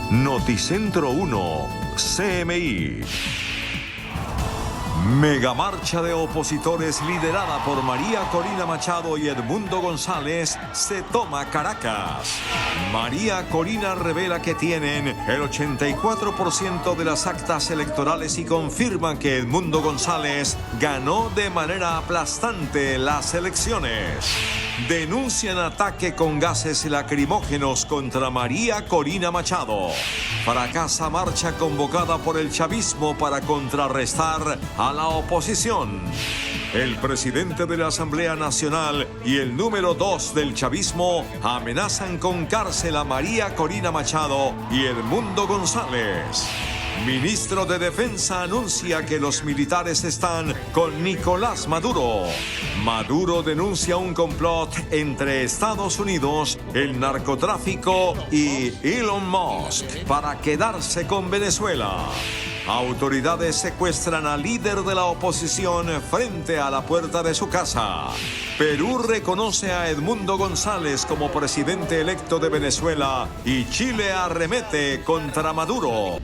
Noticentro 1, CMI. Megamarcha de opositores liderada por María Corina Machado y Edmundo González se toma Caracas. María Corina revela que tienen el 84% de las actas electorales y confirma que Edmundo González ganó de manera aplastante las elecciones. Denuncian ataque con gases lacrimógenos contra María Corina Machado. Fracasa marcha convocada por el chavismo para contrarrestar a la oposición. El presidente de la Asamblea Nacional y el número 2 del chavismo amenazan con cárcel a María Corina Machado y Edmundo González. Ministro de Defensa anuncia que los militares están con Nicolás Maduro. Maduro denuncia un complot entre Estados Unidos, el narcotráfico y Elon Musk para quedarse con Venezuela. Autoridades secuestran al líder de la oposición frente a la puerta de su casa. Perú reconoce a Edmundo González como presidente electo de Venezuela y Chile arremete contra Maduro.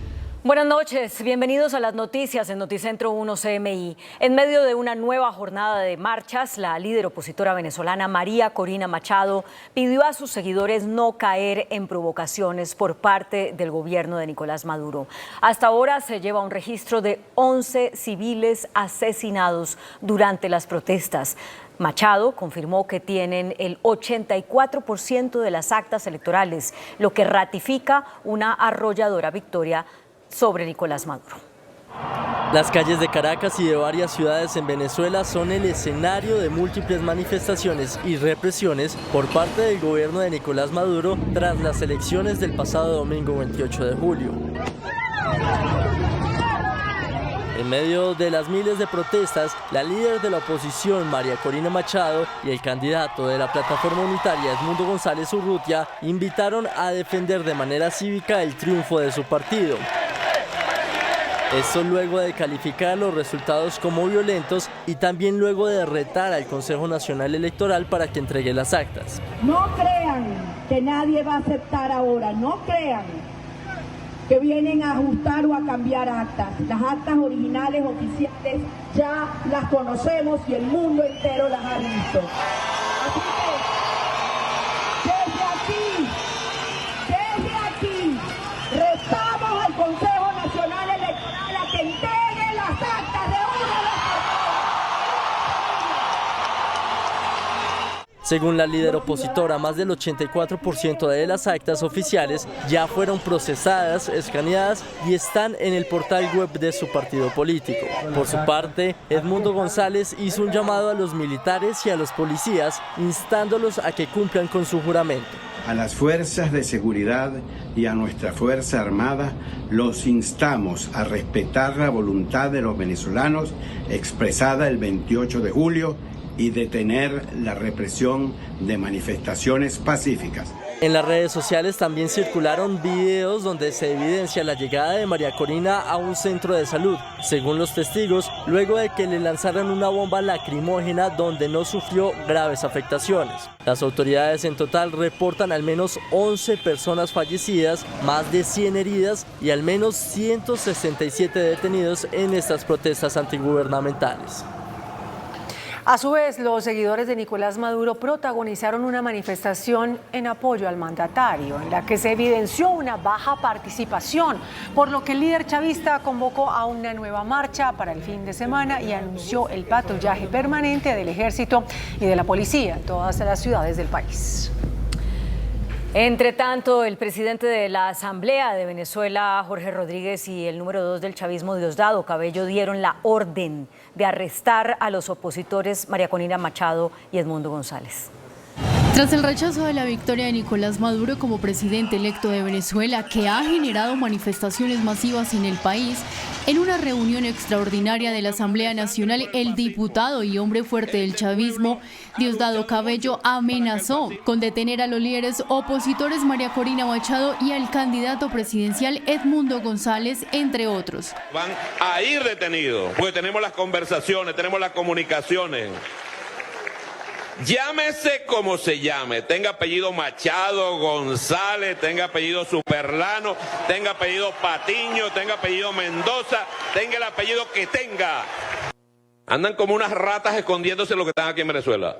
Buenas noches, bienvenidos a las noticias en Noticentro 1 CMI. En medio de una nueva jornada de marchas, la líder opositora venezolana María Corina Machado pidió a sus seguidores no caer en provocaciones por parte del gobierno de Nicolás Maduro. Hasta ahora se lleva un registro de 11 civiles asesinados durante las protestas. Machado confirmó que tienen el 84% de las actas electorales, lo que ratifica una arrolladora victoria sobre Nicolás Maduro. Las calles de Caracas y de varias ciudades en Venezuela son el escenario de múltiples manifestaciones y represiones por parte del gobierno de Nicolás Maduro tras las elecciones del pasado domingo 28 de julio. En medio de las miles de protestas, la líder de la oposición, María Corina Machado, y el candidato de la plataforma unitaria, Edmundo González Urrutia, invitaron a defender de manera cívica el triunfo de su partido. Esto luego de calificar los resultados como violentos y también luego de retar al Consejo Nacional Electoral para que entregue las actas. No crean que nadie va a aceptar ahora, no crean que vienen a ajustar o a cambiar actas. Las actas originales oficiales ya las conocemos y el mundo entero las ha visto. Así que, desde aquí, retamos al Consejo Nacional Electoral a que entregue las actas de una vez. Según la líder opositora, más del 84% de las actas oficiales ya fueron procesadas, escaneadas y están en el portal web de su partido político. Por su parte, Edmundo González hizo un llamado a los militares y a los policías, instándolos a que cumplan con su juramento. A las fuerzas de seguridad y a nuestra Fuerza Armada los instamos a respetar la voluntad de los venezolanos expresada el 28 de julio y detener la represión de manifestaciones pacíficas. En las redes sociales también circularon videos donde se evidencia la llegada de María Corina a un centro de salud, según los testigos, luego de que le lanzaran una bomba lacrimógena donde no sufrió graves afectaciones. Las autoridades en total reportan al menos 11 personas fallecidas, más de 100 heridas y al menos 167 detenidos en estas protestas antigubernamentales. A su vez, los seguidores de Nicolás Maduro protagonizaron una manifestación en apoyo al mandatario, en la que se evidenció una baja participación, por lo que el líder chavista convocó a una nueva marcha para el fin de semana y anunció el patrullaje permanente del ejército y de la policía en todas las ciudades del país. Entre tanto, el presidente de la Asamblea de Venezuela, Jorge Rodríguez, y el número 2 del chavismo, Diosdado Cabello, dieron la orden de arrestar a los opositores María Corina Machado y Edmundo González. Tras el rechazo de la victoria de Nicolás Maduro como presidente electo de Venezuela, que ha generado manifestaciones masivas en el país, en una reunión extraordinaria de la Asamblea Nacional, el diputado y hombre fuerte del chavismo, Diosdado Cabello, amenazó con detener a los líderes opositores María Corina Machado y al candidato presidencial Edmundo González, entre otros. Van a ir detenidos, porque tenemos las conversaciones, tenemos las comunicaciones. Llámese como se llame, tenga apellido Machado, González, tenga apellido Superlano, tenga apellido Patiño, tenga apellido Mendoza, tenga el apellido que tenga. Andan como unas ratas escondiéndose lo que están aquí en Venezuela.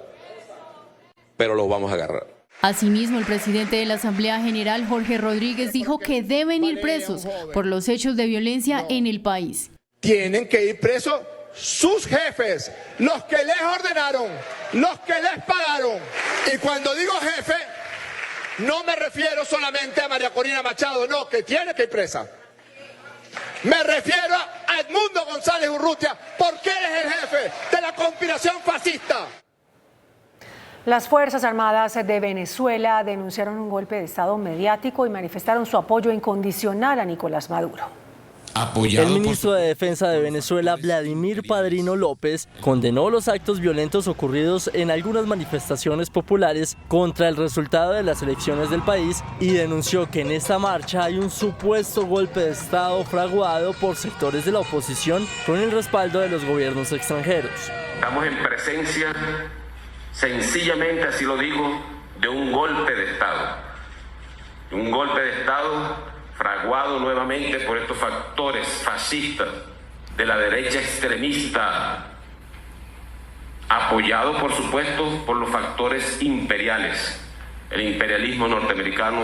Pero los vamos a agarrar. Asimismo, el presidente de la Asamblea General, Jorge Rodríguez, dijo que deben ir presos por los hechos de violencia en el país. Tienen que ir presos sus jefes, los que les ordenaron, los que les pagaron. Y cuando digo jefe, no me refiero solamente a María Corina Machado, no, que tiene que ir presa. Me refiero a Edmundo González Urrutia, porque él es el jefe de la conspiración fascista. Las Fuerzas Armadas de Venezuela denunciaron un golpe de Estado mediático y manifestaron su apoyo incondicional a Nicolás Maduro. El ministro de Defensa de Venezuela, Vladimir Padrino López, condenó los actos violentos ocurridos en algunas manifestaciones populares contra el resultado de las elecciones del país y denunció que en esta marcha hay un supuesto golpe de Estado fraguado por sectores de la oposición con el respaldo de los gobiernos extranjeros. Estamos en presencia, sencillamente así lo digo, de un golpe de Estado. Un golpe de Estado fraguado nuevamente por estos factores fascistas de la derecha extremista, apoyado por supuesto por los factores imperiales, el imperialismo norteamericano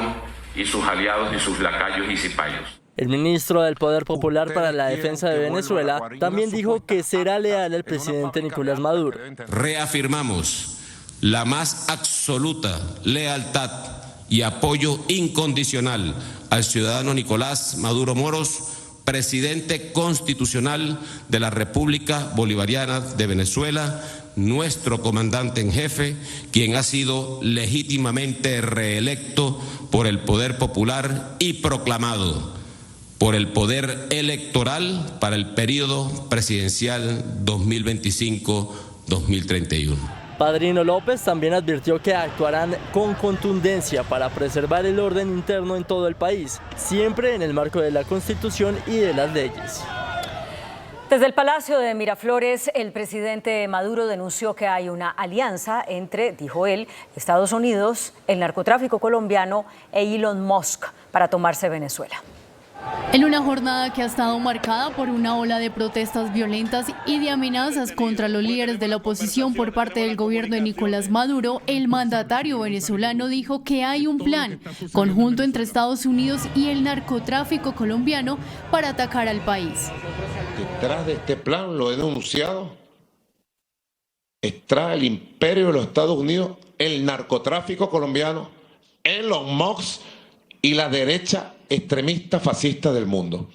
y sus aliados y sus lacayos y cipayos. El ministro del Poder Popular para la Defensa de Venezuela también dijo que será leal al presidente Nicolás Maduro. Reafirmamos la más absoluta lealtad y apoyo incondicional al ciudadano Nicolás Maduro Moros, presidente constitucional de la República Bolivariana de Venezuela, nuestro comandante en jefe, quien ha sido legítimamente reelecto por el poder popular y proclamado por el poder electoral para el periodo presidencial 2025-2031. Padrino López también advirtió que actuarán con contundencia para preservar el orden interno en todo el país, siempre en el marco de la Constitución y de las leyes. Desde el Palacio de Miraflores, el presidente Maduro denunció que hay una alianza entre, dijo él, Estados Unidos, el narcotráfico colombiano e Elon Musk para tomarse Venezuela. En una jornada que ha estado marcada por una ola de protestas violentas y de amenazas contra los líderes de la oposición por parte del gobierno de Nicolás Maduro, el mandatario venezolano dijo que hay un plan conjunto entre Estados Unidos y el narcotráfico colombiano para atacar al país. Detrás de este plan, lo he denunciado, está el imperio de los Estados Unidos, el narcotráfico colombiano, Elon Musk y la derecha extremista fascista del mundo.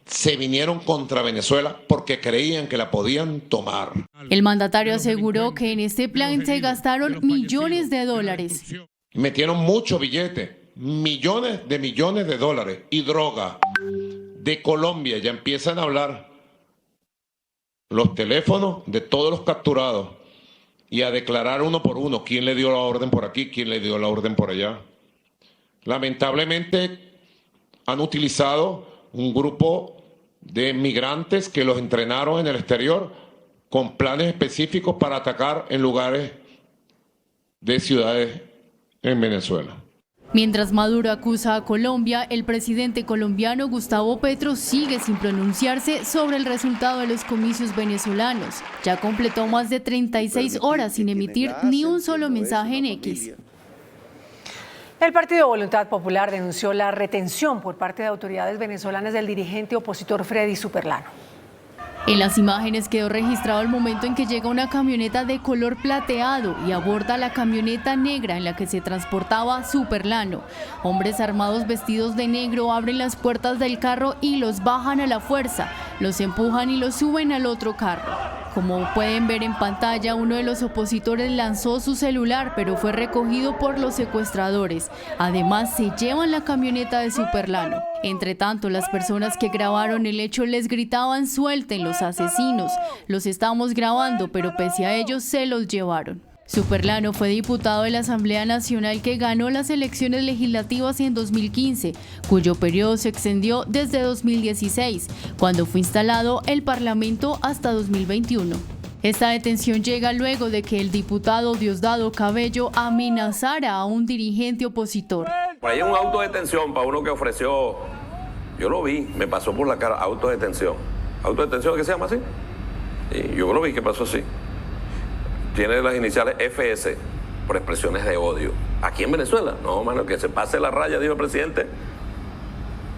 Se vinieron contra Venezuela porque creían que la podían tomar. El mandatario aseguró que en este plan se gastaron millones de dólares. Metieron muchos billetes, millones de dólares y droga. De Colombia ya empiezan a hablar los teléfonos de todos los capturados y a declarar uno por uno quién le dio la orden por aquí, quién le dio la orden por allá. Lamentablemente han utilizado un grupo de migrantes que los entrenaron en el exterior con planes específicos para atacar en lugares de ciudades en Venezuela. Mientras Maduro acusa a Colombia, el presidente colombiano Gustavo Petro sigue sin pronunciarse sobre el resultado de los comicios venezolanos. Ya completó más de 36 horas sin emitir ni un solo mensaje en X. El Partido Voluntad Popular denunció la retención por parte de autoridades venezolanas del dirigente opositor Freddy Superlano. En las imágenes quedó registrado el momento en que llega una camioneta de color plateado y aborda la camioneta negra en la que se transportaba Superlano. Hombres armados vestidos de negro abren las puertas del carro y los bajan a la fuerza, los empujan y los suben al otro carro. Como pueden ver en pantalla, uno de los opositores lanzó su celular, pero fue recogido por los secuestradores. Además, se llevan la camioneta de Superlano. Entre tanto, las personas que grabaron el hecho les gritaban: "Suelten los asesinos, los estamos grabando", pero pese a ellos se los llevaron. Superlano fue diputado de la Asamblea Nacional que ganó las elecciones legislativas en 2015, cuyo periodo se extendió desde 2016, cuando fue instalado el Parlamento, hasta 2021. Esta detención llega luego de que el diputado Diosdado Cabello amenazara a un dirigente opositor. Por ahí hay un auto de detención para uno que ofreció, yo lo vi, me pasó por la cara, auto de detención. ¿Auto de detención qué se llama así? Y yo lo vi que pasó así. Tiene las iniciales FS, por expresiones de odio. Aquí en Venezuela, no, mano, que se pase la raya, dijo el presidente,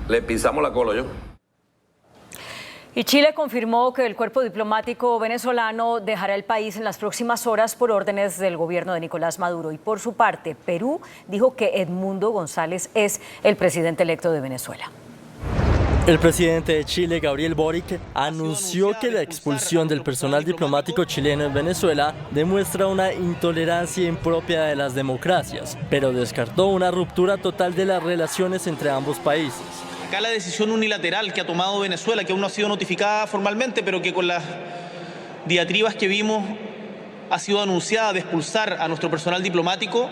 le pisamos la cola yo. Y Chile confirmó que el cuerpo diplomático venezolano dejará el país en las próximas horas por órdenes del gobierno de Nicolás Maduro. Y por su parte, Perú dijo que Edmundo González es el presidente electo de Venezuela. El presidente de Chile, Gabriel Boric, anunció que la expulsión del personal diplomático chileno en Venezuela demuestra una intolerancia impropia de las democracias, pero descartó una ruptura total de las relaciones entre ambos países. Acá la decisión unilateral que ha tomado Venezuela, que aún no ha sido notificada formalmente, pero que con las diatribas que vimos ha sido anunciada de expulsar a nuestro personal diplomático,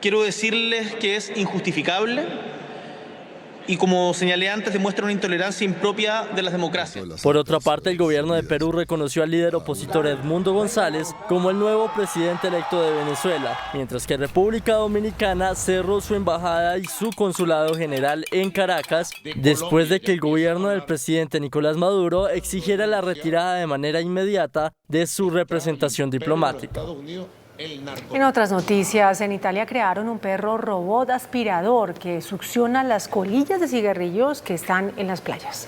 quiero decirles que es injustificable y, como señalé antes, demuestra una intolerancia impropia de las democracias. Por otra parte, el gobierno de Perú reconoció al líder opositor Edmundo González como el nuevo presidente electo de Venezuela, mientras que República Dominicana cerró su embajada y su consulado general en Caracas después de que el gobierno del presidente Nicolás Maduro exigiera la retirada de manera inmediata de su representación diplomática. En otras noticias, en Italia crearon un perro robot aspirador que succiona las colillas de cigarrillos que están en las playas.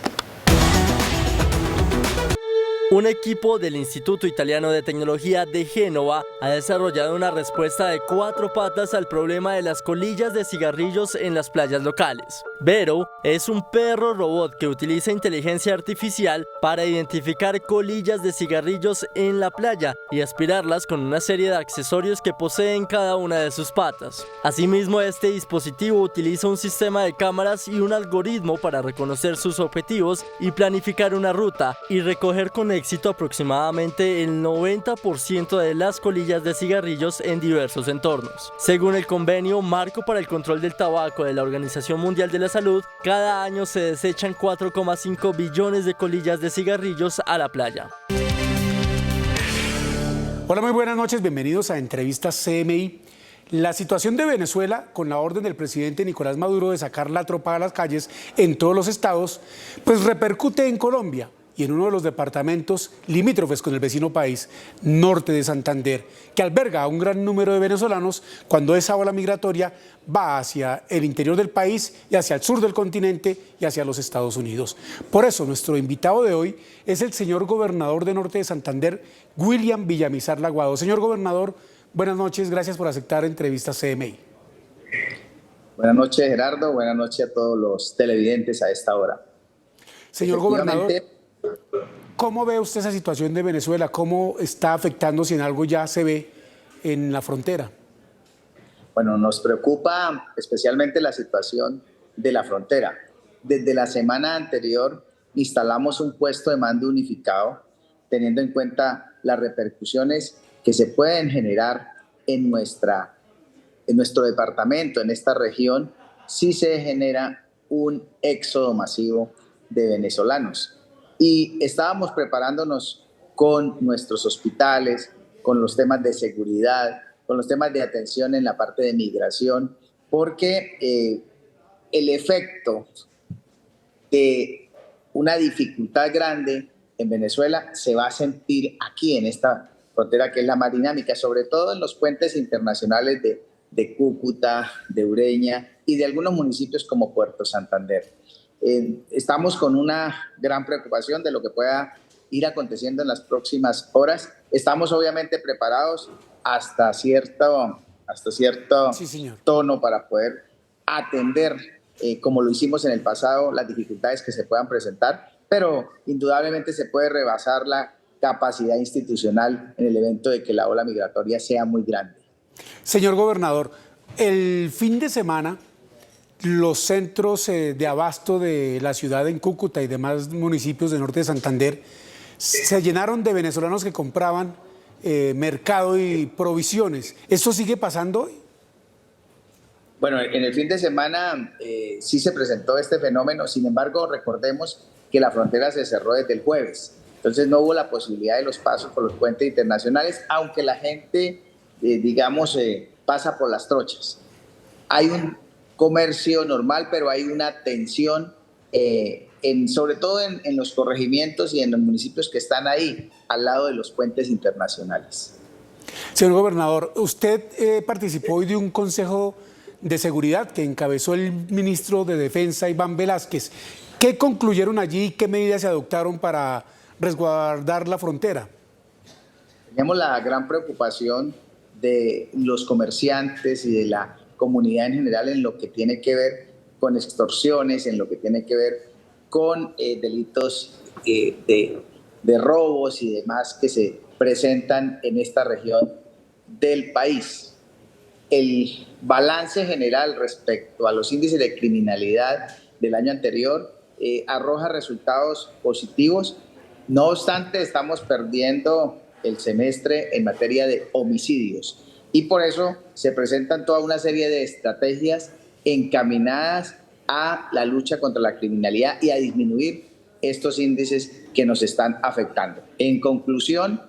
Un equipo del Instituto Italiano de Tecnología de Génova ha desarrollado una respuesta de 4 patas al problema de las colillas de cigarrillos en las playas locales. Vero es un perro robot que utiliza inteligencia artificial para identificar colillas de cigarrillos en la playa y aspirarlas con una serie de accesorios que poseen cada una de sus patas. Asimismo, este dispositivo utiliza un sistema de cámaras y un algoritmo para reconocer sus objetivos y planificar una ruta y recoger con éxito aproximadamente el 90% de las colillas de cigarrillos en diversos entornos. Según el convenio Marco para el Control del Tabaco de la Organización Mundial de la Salud, cada año se desechan 4,5 billones de colillas de cigarrillos a la playa. Hola, muy buenas noches, bienvenidos a Entrevistas CMI. La situación de Venezuela, con la orden del presidente Nicolás Maduro de sacar la tropa a las calles en todos los estados, pues repercute en Colombia y en uno de los departamentos limítrofes con el vecino país, norte de Santander, que alberga a un gran número de venezolanos cuando esa ola migratoria va hacia el interior del país y hacia el sur del continente y hacia los Estados Unidos. Por eso, nuestro invitado de hoy es el señor gobernador de norte de Santander, William Villamizar Laguado. Señor gobernador, buenas noches, gracias por aceptar Entrevistas CMI. Buenas noches, Gerardo, buenas noches a todos los televidentes a esta hora. Señor gobernador, ¿cómo ve usted esa situación de Venezuela? ¿Cómo está afectando, si en algo ya se ve, en la frontera? Bueno, nos preocupa especialmente la situación de la frontera. Desde la semana anterior instalamos un puesto de mando unificado, teniendo en cuenta las repercusiones que se pueden generar en nuestro departamento, en esta región, si se genera un éxodo masivo de venezolanos. Y estábamos preparándonos con nuestros hospitales, con los temas de seguridad, con los temas de atención en la parte de migración, porque el efecto de una dificultad grande en Venezuela se va a sentir aquí en esta frontera que es la más dinámica, sobre todo en los puentes internacionales de Cúcuta, de Ureña y de algunos municipios como Puerto Santander. Estamos con una gran preocupación de lo que pueda ir aconteciendo en las próximas horas. Estamos obviamente preparados hasta cierto tono para poder atender, como lo hicimos en el pasado, las dificultades que se puedan presentar, pero indudablemente se puede rebasar la capacidad institucional en el evento de que la ola migratoria sea muy grande. Señor gobernador, el fin de semana los centros de abasto de la ciudad en Cúcuta y demás municipios del norte de Santander se llenaron de venezolanos que compraban mercado y provisiones. ¿Esto sigue pasando hoy? Bueno, en el fin de semana sí se presentó este fenómeno, sin embargo recordemos que la frontera se cerró desde el jueves Entonces no hubo la posibilidad de los pasos por los puentes internacionales, aunque la gente, pasa por las trochas. Hay un comercio normal, pero hay una tensión, sobre todo en los corregimientos y en los municipios que están ahí, al lado de los puentes internacionales. Señor gobernador, usted participó hoy de un consejo de seguridad que encabezó el ministro de Defensa, Iván Velázquez. ¿Qué concluyeron allí y qué medidas se adoptaron para resguardar la frontera? Tenemos la gran preocupación de los comerciantes y de la comunidad en general en lo que tiene que ver con extorsiones, en lo que tiene que ver con delitos de robos y demás que se presentan en esta región del país. El balance general respecto a los índices de criminalidad del año anterior arroja resultados positivos. No obstante, estamos perdiendo el semestre en materia de homicidios y por eso se presentan toda una serie de estrategias encaminadas a la lucha contra la criminalidad y a disminuir estos índices que nos están afectando. En conclusión,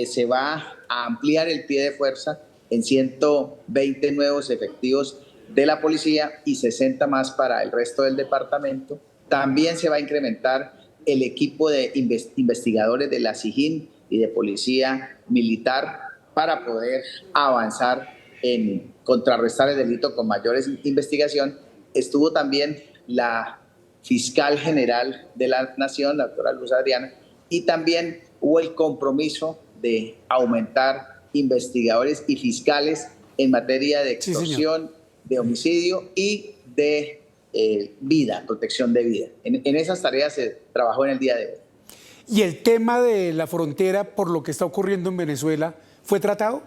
se va a ampliar el pie de fuerza en 120 nuevos efectivos de la policía y 60 más para el resto del departamento. También se va a incrementar el equipo de investigadores de la SIJIN y de Policía Militar para poder avanzar en contrarrestar el delito con mayores investigación. Estuvo también la fiscal general de la Nación, la doctora Luz Adriana, y también hubo el compromiso de aumentar investigadores y fiscales en materia de extorsión, de homicidio y de protección de vida. En esas tareas se trabajó en el día de hoy. ¿Y el tema de la frontera, por lo que está ocurriendo en Venezuela, fue tratado?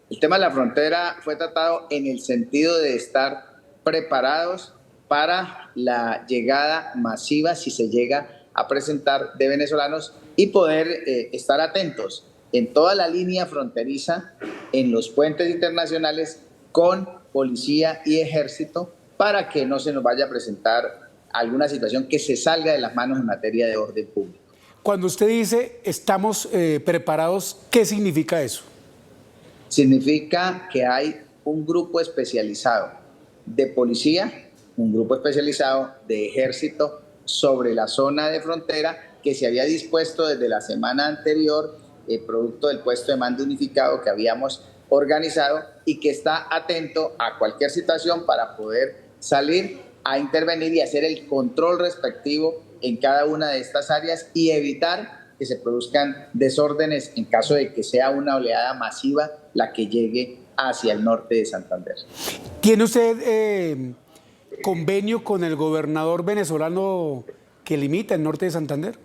El tema de la frontera fue tratado en el sentido de estar preparados para la llegada masiva, si se llega a presentar, de venezolanos y poder estar atentos en toda la línea fronteriza, en los puentes internacionales, con policía y ejército, para que no se nos vaya a presentar alguna situación que se salga de las manos en materia de orden público. Cuando usted dice estamos preparados, ¿qué significa eso? Significa que hay un grupo especializado de policía, un grupo especializado de ejército sobre la zona de frontera que se había dispuesto desde la semana anterior, producto del puesto de mando unificado que habíamos organizado y que está atento a cualquier situación para poder salir a intervenir y hacer el control respectivo en cada una de estas áreas y evitar que se produzcan desórdenes en caso de que sea una oleada masiva la que llegue hacia el norte de Santander. ¿Tiene usted convenio con el gobernador venezolano que limita el norte de Santander?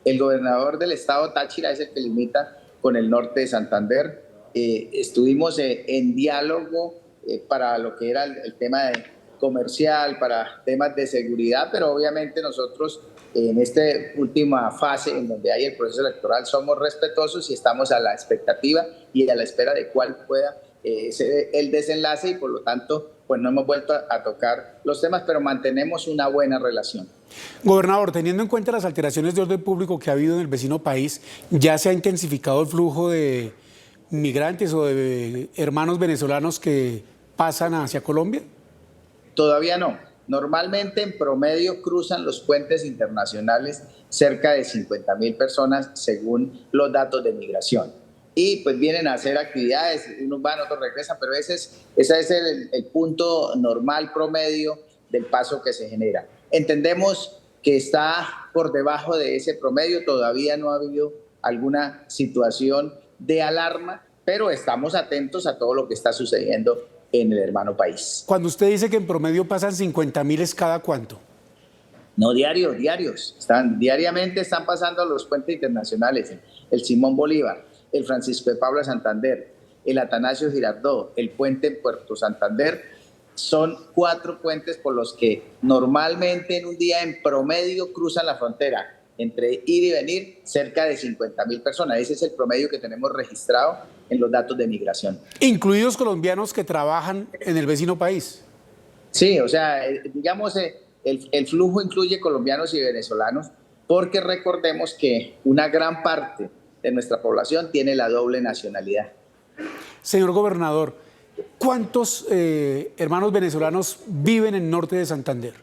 El gobernador del estado Táchira es el que limita con el norte de Santander. Estuvimos en diálogo para lo que era el tema comercial, para temas de seguridad, pero obviamente nosotros en esta última fase en donde hay el proceso electoral somos respetuosos y estamos a la expectativa y a la espera de cuál pueda ser el desenlace y por lo tanto pues no hemos vuelto a tocar los temas, pero mantenemos una buena relación. Gobernador, teniendo en cuenta las alteraciones de orden público que ha habido en el vecino país, ¿ya se ha intensificado el flujo de migrantes o de hermanos venezolanos que pasan hacia Colombia? Todavía no. Normalmente en promedio cruzan los puentes internacionales cerca de 50.000 personas según los datos de migración. Y pues vienen a hacer actividades, unos van, otros regresan, pero ese es el punto normal promedio del paso que se genera. Entendemos que está por debajo de ese promedio, todavía no ha habido alguna situación de alarma, pero estamos atentos a todo lo que está sucediendo en el hermano país. Cuando usted dice que en promedio pasan 50.000, ¿es cada cuánto? No, diarios. Diariamente están pasando los puentes internacionales, el Simón Bolívar, el Francisco de Paula Santander, el Atanasio Girardot, el puente en Puerto Santander. Son 4 puentes por los que normalmente en un día en promedio cruzan la frontera. Entre ir y venir, cerca de 50.000 personas. Ese es el promedio que tenemos registrado en los datos de migración. ¿Incluidos colombianos que trabajan en el vecino país? Sí, o sea, digamos, el flujo incluye colombianos y venezolanos, porque recordemos que una gran parte de nuestra población tiene la doble nacionalidad. Señor gobernador, ¿cuántos hermanos venezolanos viven en norte de Santander?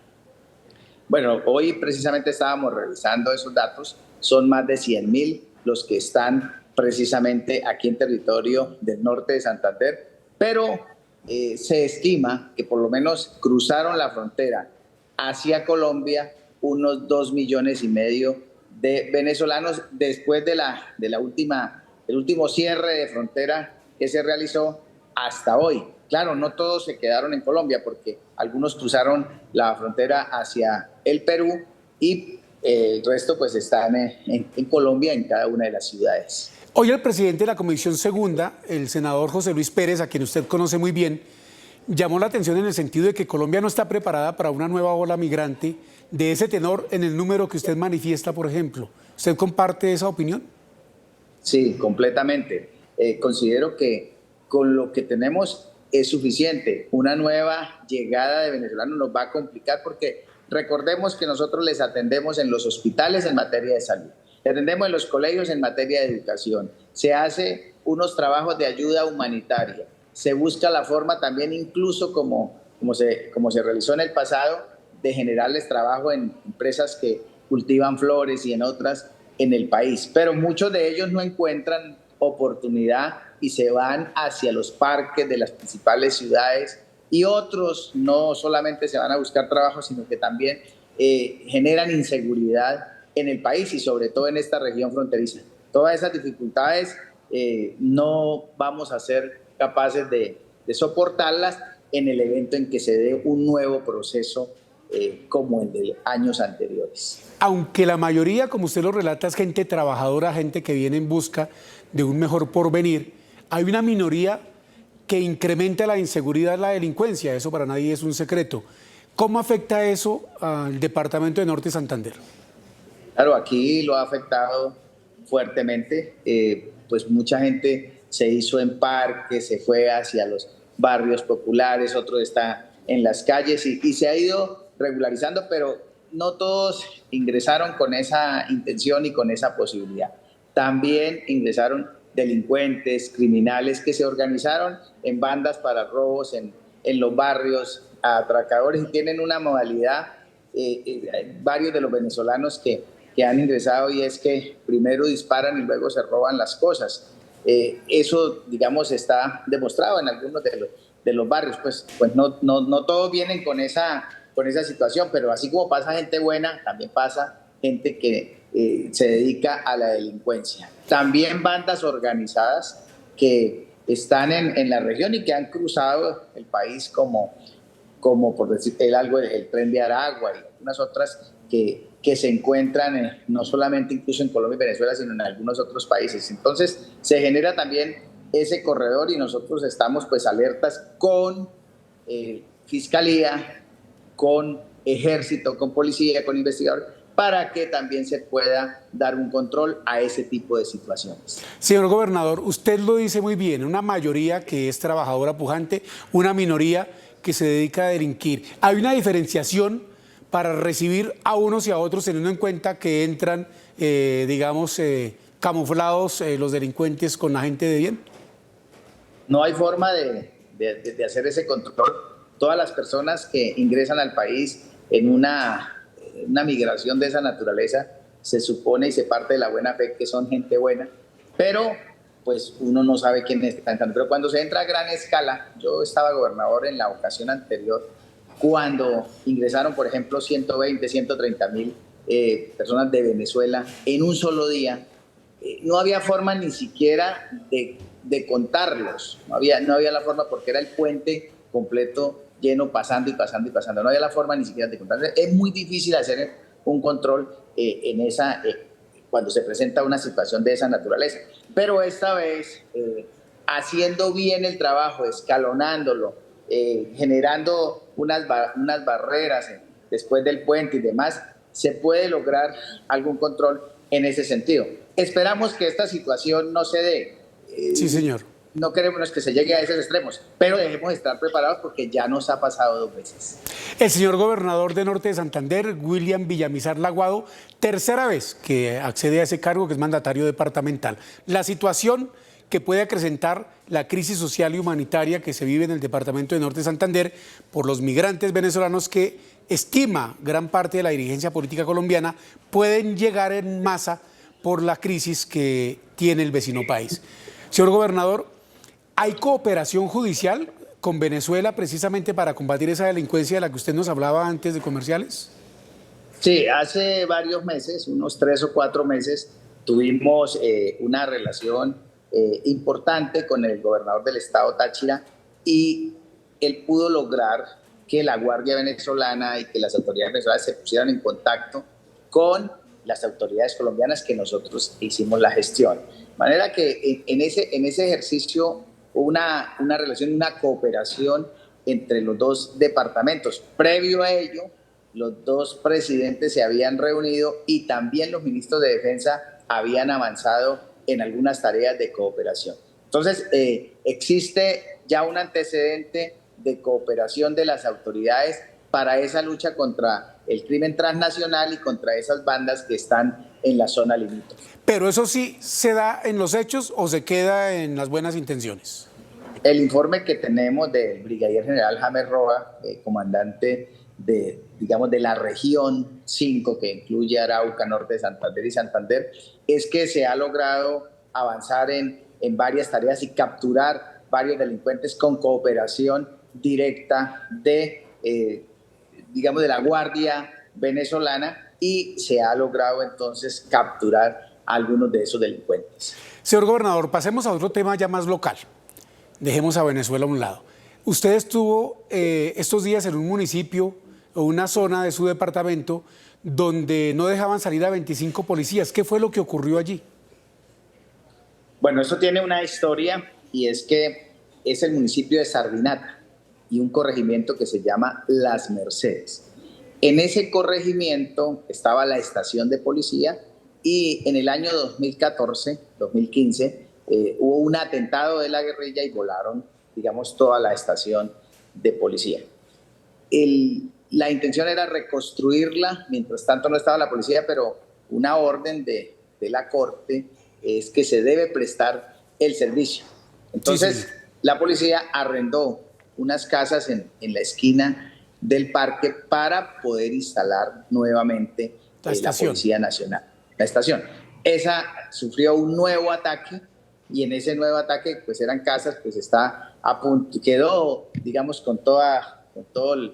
Bueno, hoy precisamente estábamos revisando esos datos, son más de 100.000 los que están precisamente aquí en territorio del norte de Santander, pero se estima que por lo menos cruzaron la frontera hacia Colombia unos 2,5 millones de venezolanos después del último cierre de frontera que se realizó hasta hoy. Claro, no todos se quedaron en Colombia porque algunos cruzaron la frontera hacia el Perú y el resto pues están en Colombia, en cada una de las ciudades. Hoy el presidente de la Comisión Segunda, el senador José Luis Pérez, a quien usted conoce muy bien, llamó la atención en el sentido de que Colombia no está preparada para una nueva ola migrante de ese tenor en el número que usted manifiesta, por ejemplo. ¿Usted comparte esa opinión? Sí, completamente. Considero que con lo que tenemos es suficiente. Una nueva llegada de venezolanos nos va a complicar porque recordemos que nosotros les atendemos en los hospitales en materia de salud, les atendemos en los colegios en materia de educación, se hace unos trabajos de ayuda humanitaria, se busca la forma también incluso como se realizó en el pasado de generarles trabajo en empresas que cultivan flores y en otras en el país, pero muchos de ellos no encuentran oportunidad y se van hacia los parques de las principales ciudades y otros no solamente se van a buscar trabajo, sino que también generan inseguridad en el país y sobre todo en esta región fronteriza. Todas esas dificultades no vamos a ser capaces de soportarlas en el evento en que se dé un nuevo proceso como el de años anteriores. Aunque la mayoría, como usted lo relata, es gente trabajadora, gente que viene en busca de un mejor porvenir, hay una minoría que incrementa la inseguridad, la delincuencia, eso para nadie es un secreto. ¿Cómo afecta eso al departamento de Norte de Santander? Claro, aquí lo ha afectado fuertemente, pues mucha gente se hizo en parques, se fue hacia los barrios populares, otro está en las calles y se ha ido regularizando, pero no todos ingresaron con esa intención y con esa posibilidad. También ingresaron delincuentes, criminales que se organizaron en bandas para robos en los barrios, atracadores y tienen una modalidad, varios de los venezolanos que han ingresado y es que primero disparan y luego se roban las cosas. Eso, digamos, está demostrado en algunos de los barrios, pues no todos vienen con esa situación, pero así como pasa gente buena, también pasa gente que se dedica a la delincuencia. También bandas organizadas que están en la región y que han cruzado el país como por decir algo, el Tren de Aragua y algunas otras que se encuentran no solamente incluso en Colombia y Venezuela, sino en algunos otros países. Entonces se genera también ese corredor y nosotros estamos pues alertas con Fiscalía, con Ejército, con Policía, con investigadores, para que también se pueda dar un control a ese tipo de situaciones. Señor gobernador, usted lo dice muy bien, una mayoría que es trabajadora pujante, una minoría que se dedica a delinquir. Hay una diferenciación para recibir a unos y a otros, teniendo en cuenta que entran, camuflados los delincuentes con la gente de bien. No hay forma de hacer ese control. Todas las personas que ingresan al país en una migración de esa naturaleza, se supone y se parte de la buena fe que son gente buena, pero pues uno no sabe quién está entrando. Pero cuando se entra a gran escala, yo estaba gobernador en la ocasión anterior, cuando ingresaron, por ejemplo, 120, 130,000 personas de Venezuela en un solo día, no había forma ni siquiera de contarlos, no había la forma porque era el puente completo lleno, pasando y pasando y pasando. No había la forma ni siquiera de contar. Es muy difícil hacer un control cuando se presenta una situación de esa naturaleza. Pero esta vez, haciendo bien el trabajo, escalonándolo, generando unas barreras después del puente y demás, se puede lograr algún control en ese sentido. Esperamos que esta situación no se dé. Sí, señor. no queremos que se llegue a esos extremos, pero debemos estar preparados porque ya nos ha pasado 2 veces. El señor gobernador de Norte de Santander, William Villamizar Laguado, tercera vez que accede a ese cargo, que es mandatario departamental. La situación que puede acrecentar la crisis social y humanitaria que se vive en el departamento de Norte de Santander por los migrantes venezolanos que estima gran parte de la dirigencia política colombiana pueden llegar en masa por la crisis que tiene el vecino país. Señor gobernador, ¿hay cooperación judicial con Venezuela precisamente para combatir esa delincuencia de la que usted nos hablaba antes de comerciales? Sí, hace varios meses, unos 3 o 4 meses, tuvimos una relación importante con el gobernador del estado Táchira y él pudo lograr que la Guardia Venezolana y que las autoridades venezolanas se pusieran en contacto con las autoridades colombianas que nosotros hicimos la gestión. De manera que en ese ejercicio hubo una relación, una cooperación entre los 2 departamentos. Previo a ello, los 2 presidentes se habían reunido y también los ministros de Defensa habían avanzado en algunas tareas de cooperación. Entonces, existe ya un antecedente de cooperación de las autoridades para esa lucha contra el crimen transnacional y contra esas bandas que están en la zona limítrofe. ¿Pero eso sí se da en los hechos o se queda en las buenas intenciones? El informe que tenemos del brigadier general James Roa, comandante de la región 5, que incluye Arauca, Norte de Santander y Santander, es que se ha logrado avanzar en varias tareas y capturar varios delincuentes con cooperación directa de la Guardia Venezolana, y se ha logrado entonces capturar a algunos de esos delincuentes. Señor gobernador, pasemos a otro tema ya más local. Dejemos a Venezuela a un lado. Usted estuvo estos días en un municipio o una zona de su departamento donde no dejaban salir a 25 policías. ¿Qué fue lo que ocurrió allí? Bueno, eso tiene una historia, y es que es el municipio de Sardinata y un corregimiento que se llama Las Mercedes. En ese corregimiento estaba la estación de policía y en el año 2014-2015 hubo un atentado de la guerrilla y volaron, toda la estación de policía. La intención era reconstruirla, mientras tanto no estaba la policía, pero una orden de la Corte es que se debe prestar el servicio. Entonces, la policía arrendó unas casas en la esquina del parque para poder instalar nuevamente la Policía Nacional, la estación. Esa sufrió un nuevo ataque, y en ese nuevo ataque pues eran casas, pues está a punto, quedó con todos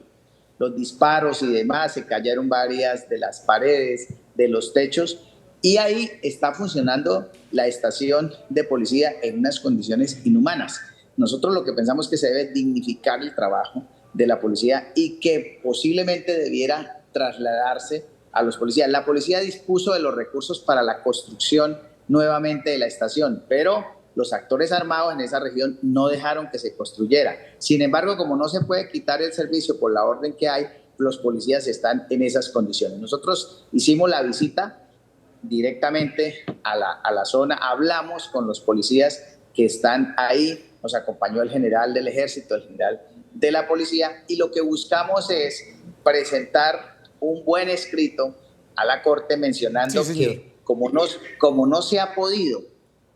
los disparos y demás, se cayeron varias de las paredes, de los techos, y ahí está funcionando la estación de policía en unas condiciones inhumanas. Nosotros lo que pensamos es que se debe dignificar el trabajo de la policía y que posiblemente debiera trasladarse a los policías. La policía dispuso de los recursos para la construcción nuevamente de la estación, pero los actores armados en esa región no dejaron que se construyera. Sin embargo, como no se puede quitar el servicio por la orden que hay, los policías están en esas condiciones. Nosotros hicimos la visita directamente a la zona, hablamos con los policías que están ahí, nos acompañó el general del ejército, el general de la policía, y lo que buscamos es presentar un buen escrito a la Corte mencionando que como no se ha podido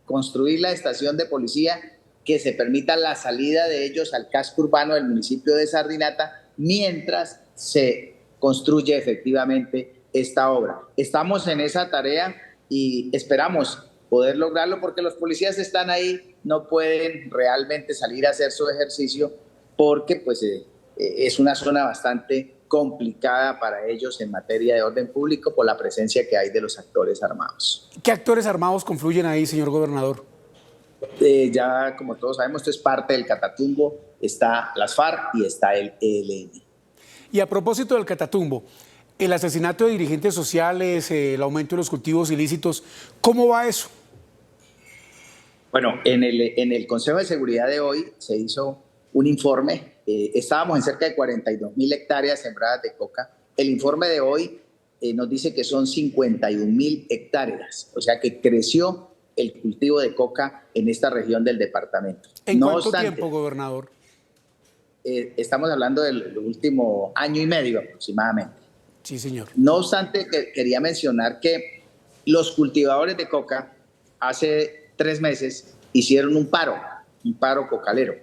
construir la estación de policía, que se permita la salida de ellos al casco urbano del municipio de Sardinata mientras se construye efectivamente esta obra. Estamos en esa tarea y esperamos poder lograrlo porque los policías están ahí, no pueden realmente salir a hacer su ejercicio porque es una zona bastante complicada para ellos en materia de orden público por la presencia que hay de los actores armados. ¿Qué actores armados confluyen ahí, señor gobernador? Ya como todos sabemos, esto es parte del Catatumbo, está las FARC y está el ELN. Y a propósito del Catatumbo, el asesinato de dirigentes sociales, el aumento de los cultivos ilícitos, ¿cómo va eso? Bueno, en el Consejo de Seguridad de hoy se hizo un informe. Estábamos en cerca de 42.000 hectáreas sembradas de coca. El informe de hoy nos dice que son 51.000 hectáreas, o sea que creció el cultivo de coca en esta región del departamento. ¿En cuánto tiempo, gobernador? Estamos hablando del último año y medio aproximadamente. Sí, señor. No obstante, quería mencionar que los cultivadores de coca hace 3 meses hicieron un paro cocalero,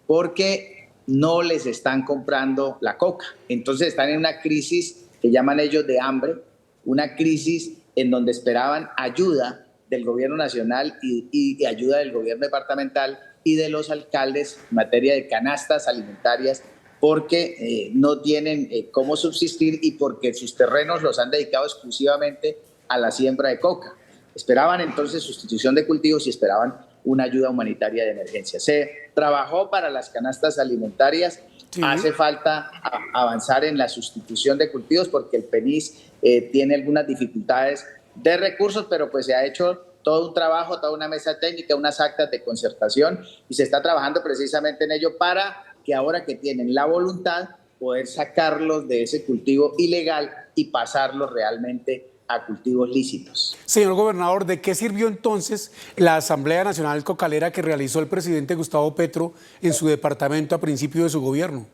porque no les están comprando la coca. Entonces están en una crisis que llaman ellos de hambre, una crisis en donde esperaban ayuda del gobierno nacional y ayuda del gobierno departamental y de los alcaldes en materia de canastas alimentarias, porque no tienen cómo subsistir y porque sus terrenos los han dedicado exclusivamente a la siembra de coca. Esperaban entonces sustitución de cultivos y esperaban una ayuda humanitaria de emergencia. Se trabajó para las canastas alimentarias. Sí. Hace falta avanzar en la sustitución de cultivos porque el PENIS tiene algunas dificultades de recursos, pero pues se ha hecho todo un trabajo, toda una mesa técnica, unas actas de concertación y se está trabajando precisamente en ello para que ahora que tienen la voluntad poder sacarlos de ese cultivo ilegal y pasarlos realmente a cultivos lícitos. Señor gobernador, ¿de qué sirvió entonces la Asamblea Nacional Cocalera que realizó el presidente Gustavo Petro en su departamento a principio de su gobierno?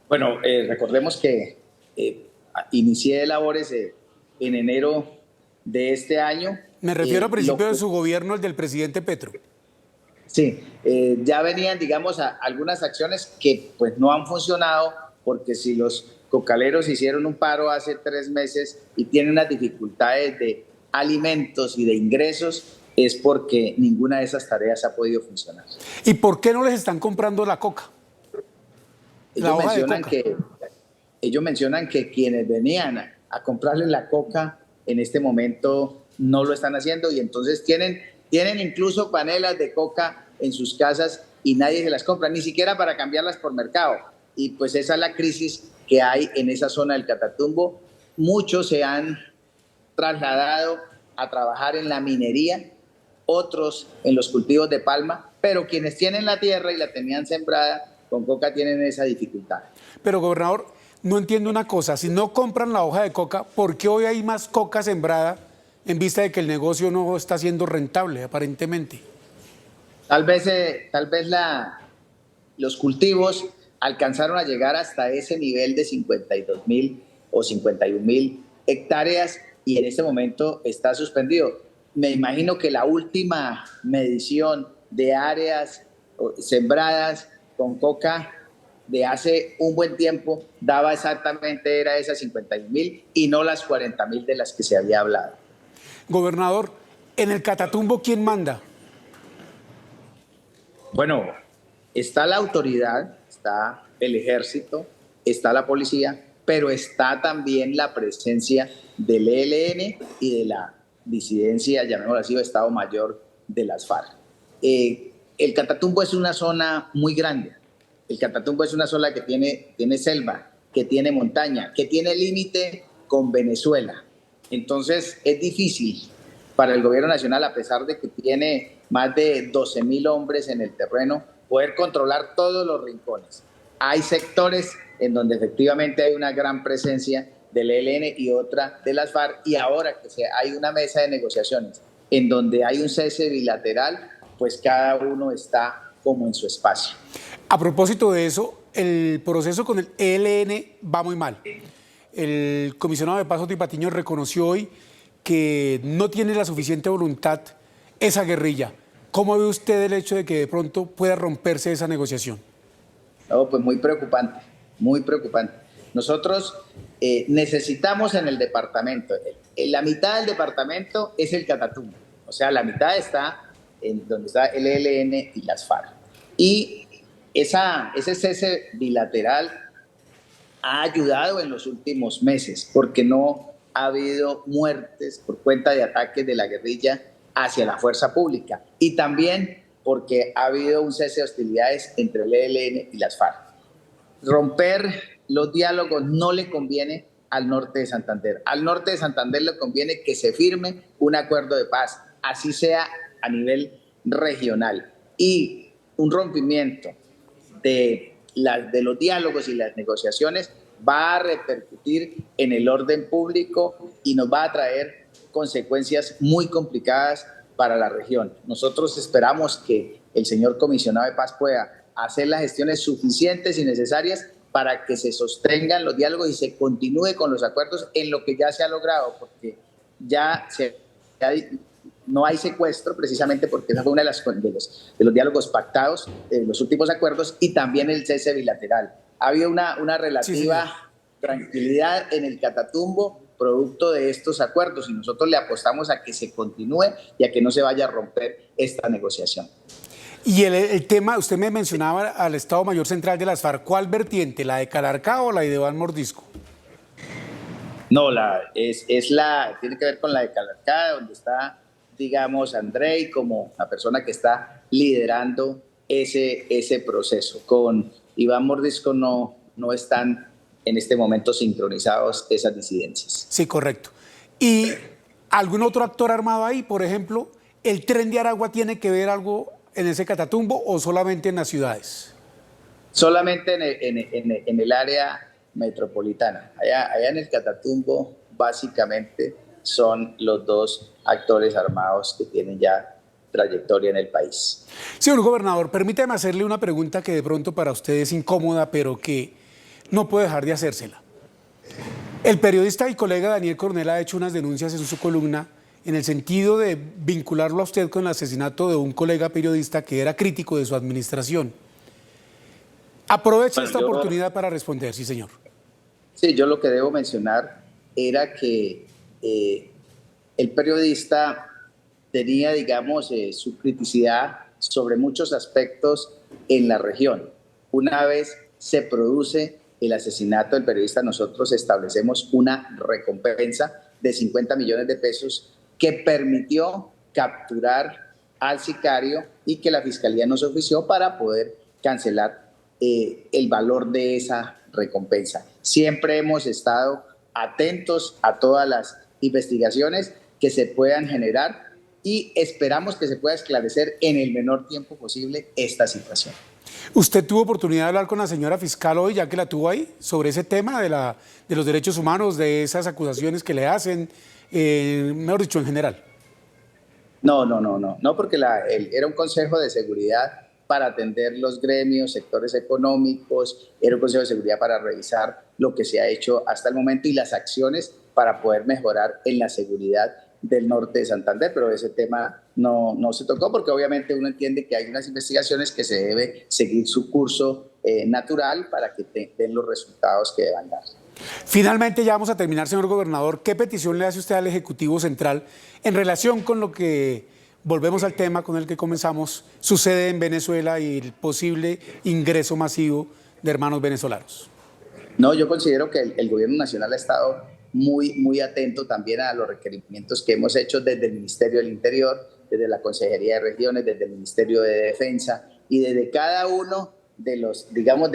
Bueno, recordemos que inicié labores en enero de este año. Me refiero a principio de su gobierno, el del presidente Petro. Sí, ya venían, digamos, algunas acciones que pues no han funcionado, porque si los cocaleros hicieron un paro hace 3 meses y tienen unas dificultades de alimentos y de ingresos, es porque ninguna de esas tareas ha podido funcionar. ¿Y por qué no les están comprando la coca? Ellos mencionan que quienes venían a comprarles la coca en este momento no lo están haciendo y entonces tienen incluso panelas de coca en sus casas y nadie se las compra, ni siquiera para cambiarlas por mercado. Y pues esa es la crisis que hay en esa zona del Catatumbo. Muchos se han trasladado a trabajar en la minería, otros en los cultivos de palma, pero quienes tienen la tierra y la tenían sembrada con coca tienen esa dificultad. Pero gobernador, no entiendo una cosa, si no compran la hoja de coca, ¿por qué hoy hay más coca sembrada en vista de que el negocio no está siendo rentable aparentemente? Tal vez los cultivos alcanzaron a llegar hasta ese nivel de 52.000 o 51.000 hectáreas y en este momento está suspendido. Me imagino que la última medición de áreas sembradas con coca de hace un buen tiempo daba exactamente, era esas 51.000 y no las 40.000 de las que se había hablado. Gobernador, en el Catatumbo, ¿quién manda? Bueno, está la autoridad, está el ejército, está la policía, pero está también la presencia del ELN y de la disidencia, llamémoslo así, o Estado Mayor de las FARC. El Catatumbo es una zona muy grande. El Catatumbo es una zona que tiene selva, que tiene montaña, que tiene límite con Venezuela. Entonces es difícil para el gobierno nacional, a pesar de que tiene más de 12.000 hombres en el terreno, poder controlar todos los rincones. Hay sectores en donde efectivamente hay una gran presencia del ELN y otra de las FARC, y ahora que hay una mesa de negociaciones en donde hay un cese bilateral, pues cada uno está como en su espacio. A propósito de eso, el proceso con el ELN va muy mal. El comisionado de Paz, Otto Patiño, reconoció hoy que no tiene la suficiente voluntad esa guerrilla. ¿Cómo ve usted el hecho de que de pronto pueda romperse esa negociación? No, pues muy preocupante, muy preocupante. Nosotros necesitamos en el departamento, la mitad del departamento es el Catatumbo, o sea, la mitad está en donde está el ELN y las FARC. Y ese cese bilateral ha ayudado en los últimos meses porque no ha habido muertes por cuenta de ataques de la guerrilla hacia la fuerza pública y también porque ha habido un cese de hostilidades entre el ELN y las FARC. Romper los diálogos no le conviene al norte de Santander. Al norte de Santander le conviene que se firme un acuerdo de paz, así sea a nivel regional. Y un rompimiento de los diálogos y las negociaciones va a repercutir en el orden público y nos va a traer consecuencias muy complicadas para la región. Nosotros esperamos que el señor comisionado de paz pueda hacer las gestiones suficientes y necesarias para que se sostengan los diálogos y se continúe con los acuerdos en lo que ya se ha logrado, porque no hay secuestro, precisamente porque esa fue una de los diálogos pactados en los últimos acuerdos, y también el cese bilateral. Ha habido una relativa tranquilidad en el Catatumbo producto de estos acuerdos, y nosotros le apostamos a que se continúe y a que no se vaya a romper esta negociación. Y el tema, usted me mencionaba al Estado Mayor Central de las FARC, ¿cuál vertiente? ¿La de Calarcá o la de Iván Mordisco? No, tiene que ver con la de Calarcá, donde está, digamos, Andrei como la persona que está liderando ese proceso. Con Iván Mordisco no están en este momento sincronizados esas disidencias. Sí, correcto. ¿Y algún otro actor armado ahí? Por ejemplo, ¿el Tren de Aragua tiene que ver algo en ese Catatumbo o solamente en las ciudades? Solamente en el área metropolitana. Allá en el Catatumbo básicamente son los dos actores armados que tienen ya trayectoria en el país. Señor gobernador, permítame hacerle una pregunta que de pronto para usted es incómoda, pero que no puedo dejar de hacérsela. El periodista y colega Daniel Coronel ha hecho unas denuncias en su columna en el sentido de vincularlo a usted con el asesinato de un colega periodista que era crítico de su administración. Aproveche esta oportunidad para responder, sí, señor. Sí, yo lo que debo mencionar era que el periodista tenía, digamos, su criticidad sobre muchos aspectos en la región. Una vez se produce el asesinato del periodista, nosotros establecemos una recompensa de 50 millones de pesos que permitió capturar al sicario y que la Fiscalía nos ofició para poder cancelar el valor de esa recompensa. Siempre hemos estado atentos a todas las investigaciones que se puedan generar y esperamos que se pueda esclarecer en el menor tiempo posible esta situación. ¿Usted tuvo oportunidad de hablar con la señora fiscal hoy, ya que la tuvo ahí, sobre ese tema de los derechos humanos, de esas acusaciones que le hacen, mejor dicho, en general? No, porque era un consejo de seguridad para atender los gremios, sectores económicos, era un consejo de seguridad para revisar lo que se ha hecho hasta el momento y las acciones para poder mejorar en la seguridad del norte de Santander, pero ese tema no se tocó porque obviamente uno entiende que hay unas investigaciones que se debe seguir su curso natural para que den los resultados que deban dar. Finalmente, ya vamos a terminar, señor gobernador. ¿Qué petición le hace usted al Ejecutivo Central en relación con lo que, volvemos al tema con el que comenzamos, sucede en Venezuela y el posible ingreso masivo de hermanos venezolanos? No, yo considero que el gobierno nacional ha estado muy atento también a los requerimientos que hemos hecho desde el Ministerio del Interior, desde la Consejería de Regiones, desde el Ministerio de Defensa y desde cada uno de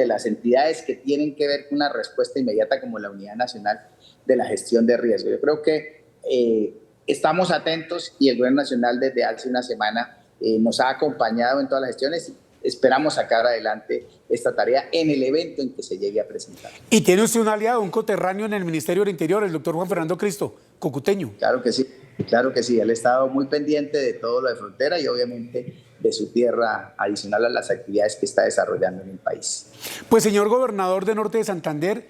las entidades que tienen que ver con una respuesta inmediata como la Unidad Nacional de la Gestión de Riesgo. Yo creo que estamos atentos y el Gobierno Nacional desde hace una semana nos ha acompañado en todas las gestiones. Esperamos sacar adelante esta tarea en el evento en que se llegue a presentar. ¿Y tiene usted un aliado, un coterráneo en el Ministerio del Interior, el doctor Juan Fernando Cristo, cocuteño? Claro que sí. Él ha estado muy pendiente de todo lo de frontera y obviamente de su tierra, adicional a las actividades que está desarrollando en el país. Pues, señor gobernador de Norte de Santander,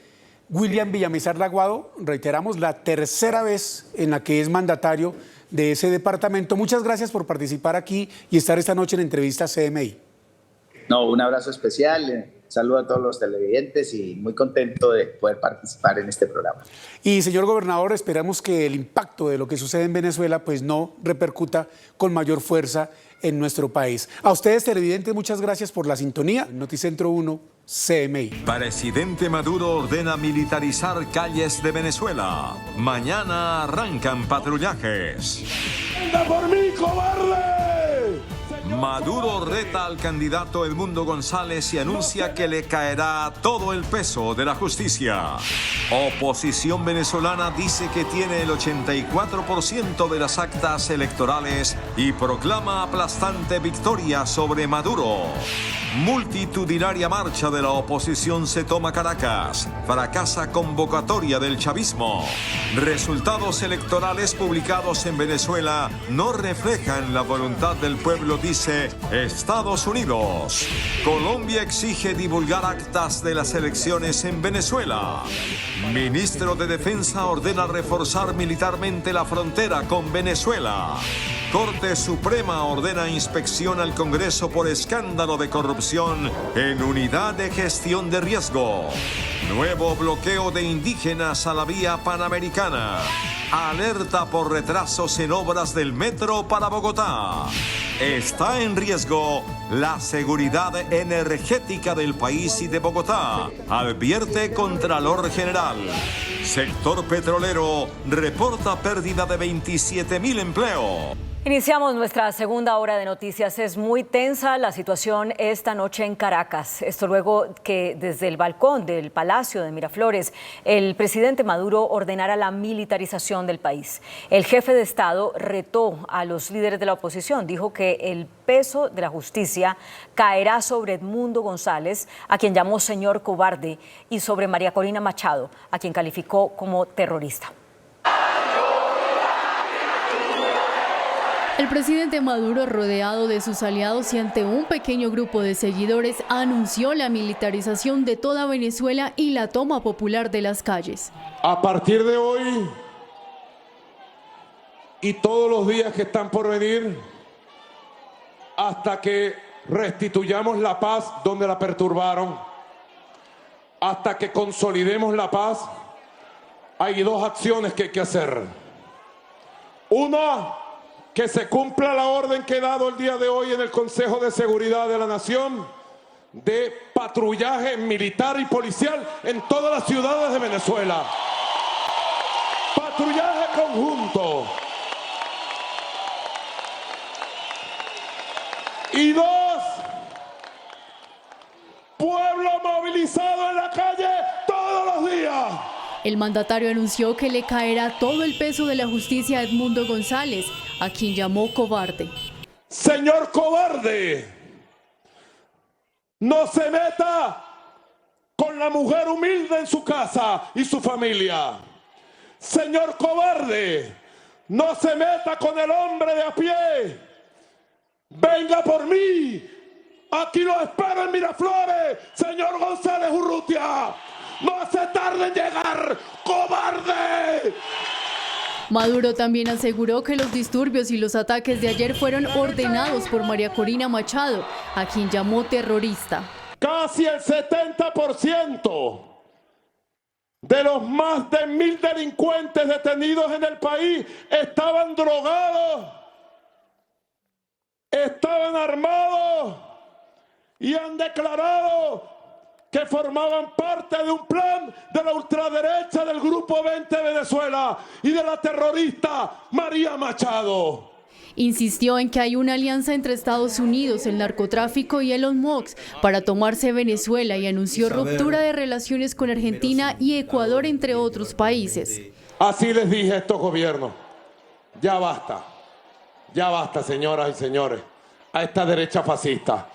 William Villamizar Laguado, reiteramos la tercera vez en la que es mandatario de ese departamento. Muchas gracias por participar aquí y estar esta noche en Entrevista CMI. No, un abrazo especial, saludo a todos los televidentes y muy contento de poder participar en este programa. Y señor gobernador, esperamos que el impacto de lo que sucede en Venezuela pues no repercuta con mayor fuerza en nuestro país. A ustedes televidentes, muchas gracias por la sintonía. Noticentro 1, CMI. Presidente Maduro ordena militarizar calles de Venezuela. Mañana arrancan patrullajes. ¡Anda por mí, cobarde! Maduro reta al candidato Edmundo González y anuncia que le caerá todo el peso de la justicia. Oposición venezolana dice que tiene el 84% de las actas electorales y proclama aplastante victoria sobre Maduro. Multitudinaria marcha de la oposición se toma Caracas. Fracasa convocatoria del chavismo. Resultados electorales publicados en Venezuela no reflejan la voluntad del pueblo, dice Estados Unidos. Colombia exige divulgar actas de las elecciones en Venezuela. Ministro de Defensa ordena reforzar militarmente la frontera con Venezuela. Corte Suprema ordena inspección al Congreso por escándalo de corrupción en unidad de gestión de riesgo. Nuevo bloqueo de indígenas a la vía panamericana. Alerta por retrasos en obras del metro para Bogotá. Está en riesgo la seguridad energética del país y de Bogotá, advierte Contralor General. Sector petrolero reporta pérdida de 27.000 empleos. Iniciamos nuestra segunda hora de noticias. Es muy tensa la situación esta noche en Caracas. Esto luego que desde el balcón del Palacio de Miraflores, el presidente Maduro ordenara la militarización del país. El jefe de Estado retó a los líderes de la oposición. Dijo que el peso de la justicia caerá sobre Edmundo González, a quien llamó señor cobarde, y sobre María Corina Machado, a quien calificó como terrorista. El presidente Maduro, rodeado de sus aliados y ante un pequeño grupo de seguidores, anunció la militarización de toda Venezuela y la toma popular de las calles. A partir de hoy y todos los días que están por venir, hasta que restituyamos la paz donde la perturbaron, hasta que consolidemos la paz, hay dos acciones que hay que hacer. Una, que se cumpla la orden que he dado el día de hoy en el Consejo de Seguridad de la Nación de patrullaje militar y policial en todas las ciudades de Venezuela. Patrullaje conjunto. Y dos, pueblo movilizado en la calle todos los días. El mandatario anunció que le caerá todo el peso de la justicia a Edmundo González, a quien llamó cobarde. Señor cobarde, no se meta con la mujer humilde en su casa y su familia. Señor cobarde, no se meta con el hombre de a pie. Venga por mí, aquí lo espero en Miraflores, señor González Urrutia. ¡No se tarde en llegar, cobarde! Maduro también aseguró que los disturbios y los ataques de ayer fueron ordenados por María Corina Machado, a quien llamó terrorista. Casi el 70% de los más de 1.000 delincuentes detenidos en el país estaban drogados, estaban armados y han declarado que formaban parte de un plan de la ultraderecha del Grupo 20 Venezuela y de la terrorista María Machado. Insistió en que hay una alianza entre Estados Unidos, el narcotráfico y Elon Musk para tomarse Venezuela y anunció ruptura de relaciones con Argentina y Ecuador, entre otros países. Así les dije a estos gobiernos, ya basta, señoras y señores, a esta derecha fascista.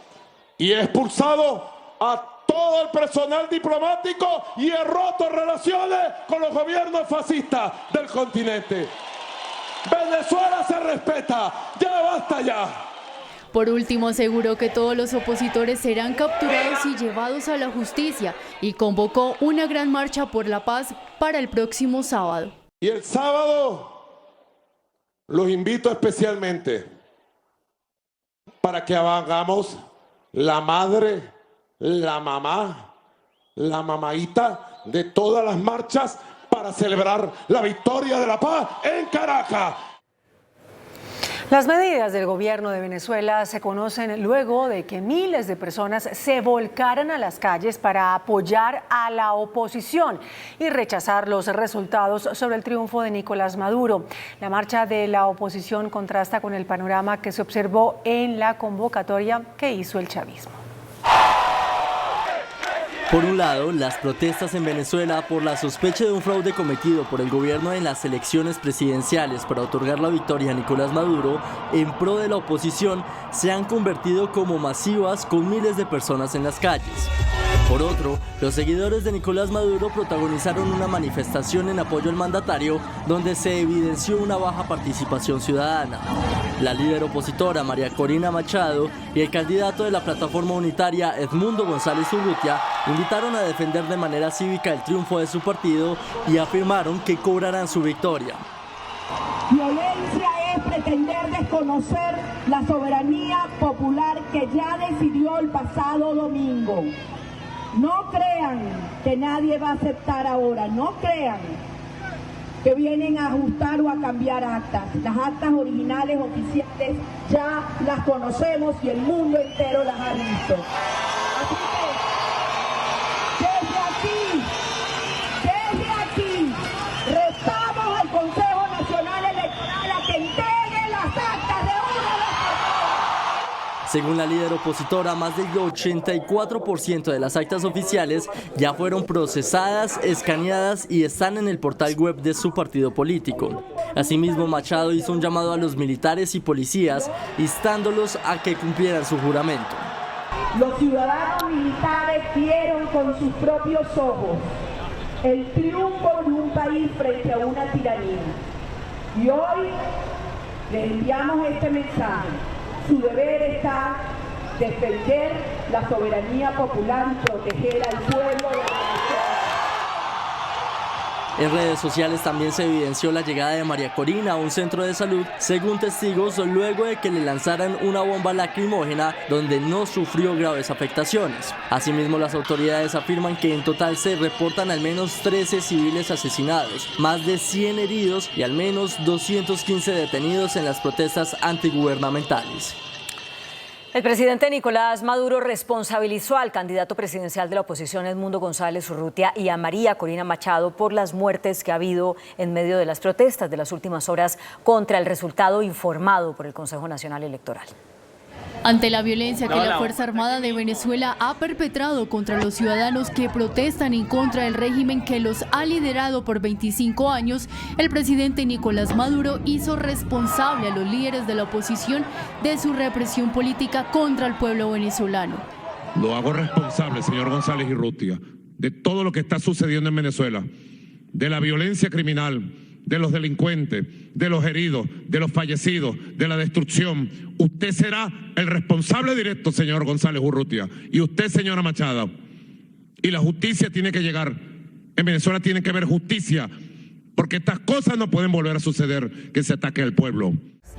Y he expulsado a todo el personal diplomático y he roto relaciones con los gobiernos fascistas del continente. Venezuela se respeta, ya basta ya. Por último, aseguró que todos los opositores serán capturados y llevados a la justicia y convocó una gran marcha por la paz para el próximo sábado. Y el sábado los invito especialmente para que hagamos la madre, la mamá, la mamaíta de todas las marchas para celebrar la victoria de la paz en Caracas. Las medidas del gobierno de Venezuela se conocen luego de que miles de personas se volcaran a las calles para apoyar a la oposición y rechazar los resultados sobre el triunfo de Nicolás Maduro. La marcha de la oposición contrasta con el panorama que se observó en la convocatoria que hizo el chavismo. Por un lado, las protestas en Venezuela por la sospecha de un fraude cometido por el gobierno en las elecciones presidenciales para otorgar la victoria a Nicolás Maduro en pro de la oposición se han convertido como masivas con miles de personas en las calles. Por otro, los seguidores de Nicolás Maduro protagonizaron una manifestación en apoyo al mandatario donde se evidenció una baja participación ciudadana. La líder opositora María Corina Machado y el candidato de la plataforma unitaria Edmundo González Urrutia invitaron a defender de manera cívica el triunfo de su partido y afirmaron que cobrarán su victoria. Violencia es pretender desconocer la soberanía popular que ya decidió el pasado domingo. No crean que nadie va a aceptar ahora, no crean que vienen a ajustar o a cambiar actas. Las actas originales oficiales ya las conocemos y el mundo entero las ha visto. Así que, desde aquí, retamos al Consejo Nacional Electoral a que entregue las actas de una vez por todas. Según la líder opositora, más del 84% de las actas oficiales ya fueron procesadas, escaneadas y están en el portal web de su partido político. Asimismo, Machado hizo un llamado a los militares y policías, instándolos a que cumplieran su juramento. Los ciudadanos militares vieron con sus propios ojos el triunfo de un país frente a una tiranía. Y hoy les enviamos este mensaje. Su deber está defender la soberanía popular y proteger al pueblo de Venezuela. En redes sociales también se evidenció la llegada de María Corina a un centro de salud, según testigos, luego de que le lanzaran una bomba lacrimógena donde no sufrió graves afectaciones. Asimismo, las autoridades afirman que en total se reportan al menos 13 civiles asesinados, más de 100 heridos y al menos 215 detenidos en las protestas antigubernamentales. El presidente Nicolás Maduro responsabilizó al candidato presidencial de la oposición Edmundo González Urrutia y a María Corina Machado por las muertes que ha habido en medio de las protestas de las últimas horas contra el resultado informado por el Consejo Nacional Electoral. Ante la violencia que la Fuerza Armada de Venezuela ha perpetrado contra los ciudadanos que protestan en contra del régimen que los ha liderado por 25 años, el presidente Nicolás Maduro hizo responsable a los líderes de la oposición de su represión política contra el pueblo venezolano. Lo hago responsable, señor González Urrutia, de todo lo que está sucediendo en Venezuela, de la violencia criminal, de los delincuentes, de los heridos, de los fallecidos, de la destrucción. Usted será el responsable directo, señor González Urrutia, y usted, señora Machado. Y la justicia tiene que llegar. En Venezuela tiene que haber justicia, porque estas cosas no pueden volver a suceder, que se ataque al pueblo.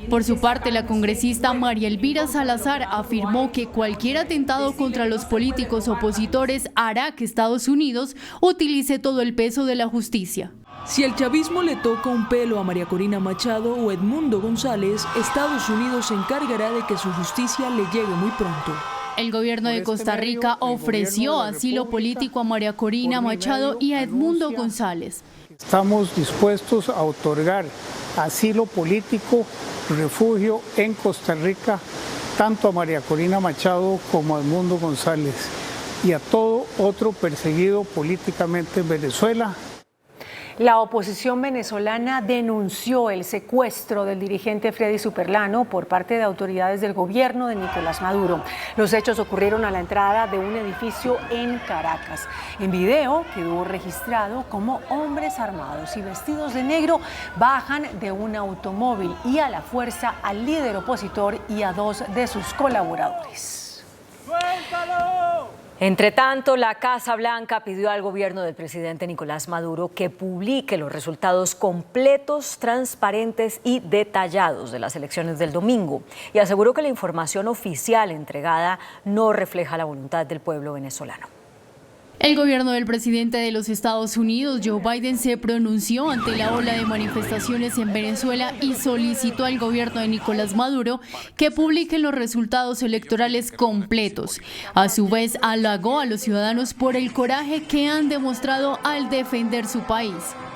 Por su parte, la congresista María Elvira Salazar afirmó que cualquier atentado contra los políticos opositores hará que Estados Unidos utilice todo el peso de la justicia. Si el chavismo le toca un pelo a María Corina Machado o Edmundo González, Estados Unidos se encargará de que su justicia le llegue muy pronto. El gobierno de Costa Rica ofreció asilo político a María Corina Machado y a Edmundo González. Estamos dispuestos a otorgar asilo político, refugio en Costa Rica, tanto a María Corina Machado como a Edmundo González y a todo otro perseguido políticamente en Venezuela. La oposición venezolana denunció el secuestro del dirigente Freddy Superlano por parte de autoridades del gobierno de Nicolás Maduro. Los hechos ocurrieron a la entrada de un edificio en Caracas. En video quedó registrado cómo hombres armados y vestidos de negro bajan de un automóvil y a la fuerza al líder opositor y a 2 de sus colaboradores. ¡Suéltalo! Entre tanto, la Casa Blanca pidió al gobierno del presidente Nicolás Maduro que publique los resultados completos, transparentes y detallados de las elecciones del domingo y aseguró que la información oficial entregada no refleja la voluntad del pueblo venezolano. El gobierno del presidente de los Estados Unidos, Joe Biden, se pronunció ante la ola de manifestaciones en Venezuela y solicitó al gobierno de Nicolás Maduro que publiquen los resultados electorales completos. A su vez, halagó a los ciudadanos por el coraje que han demostrado al defender su país.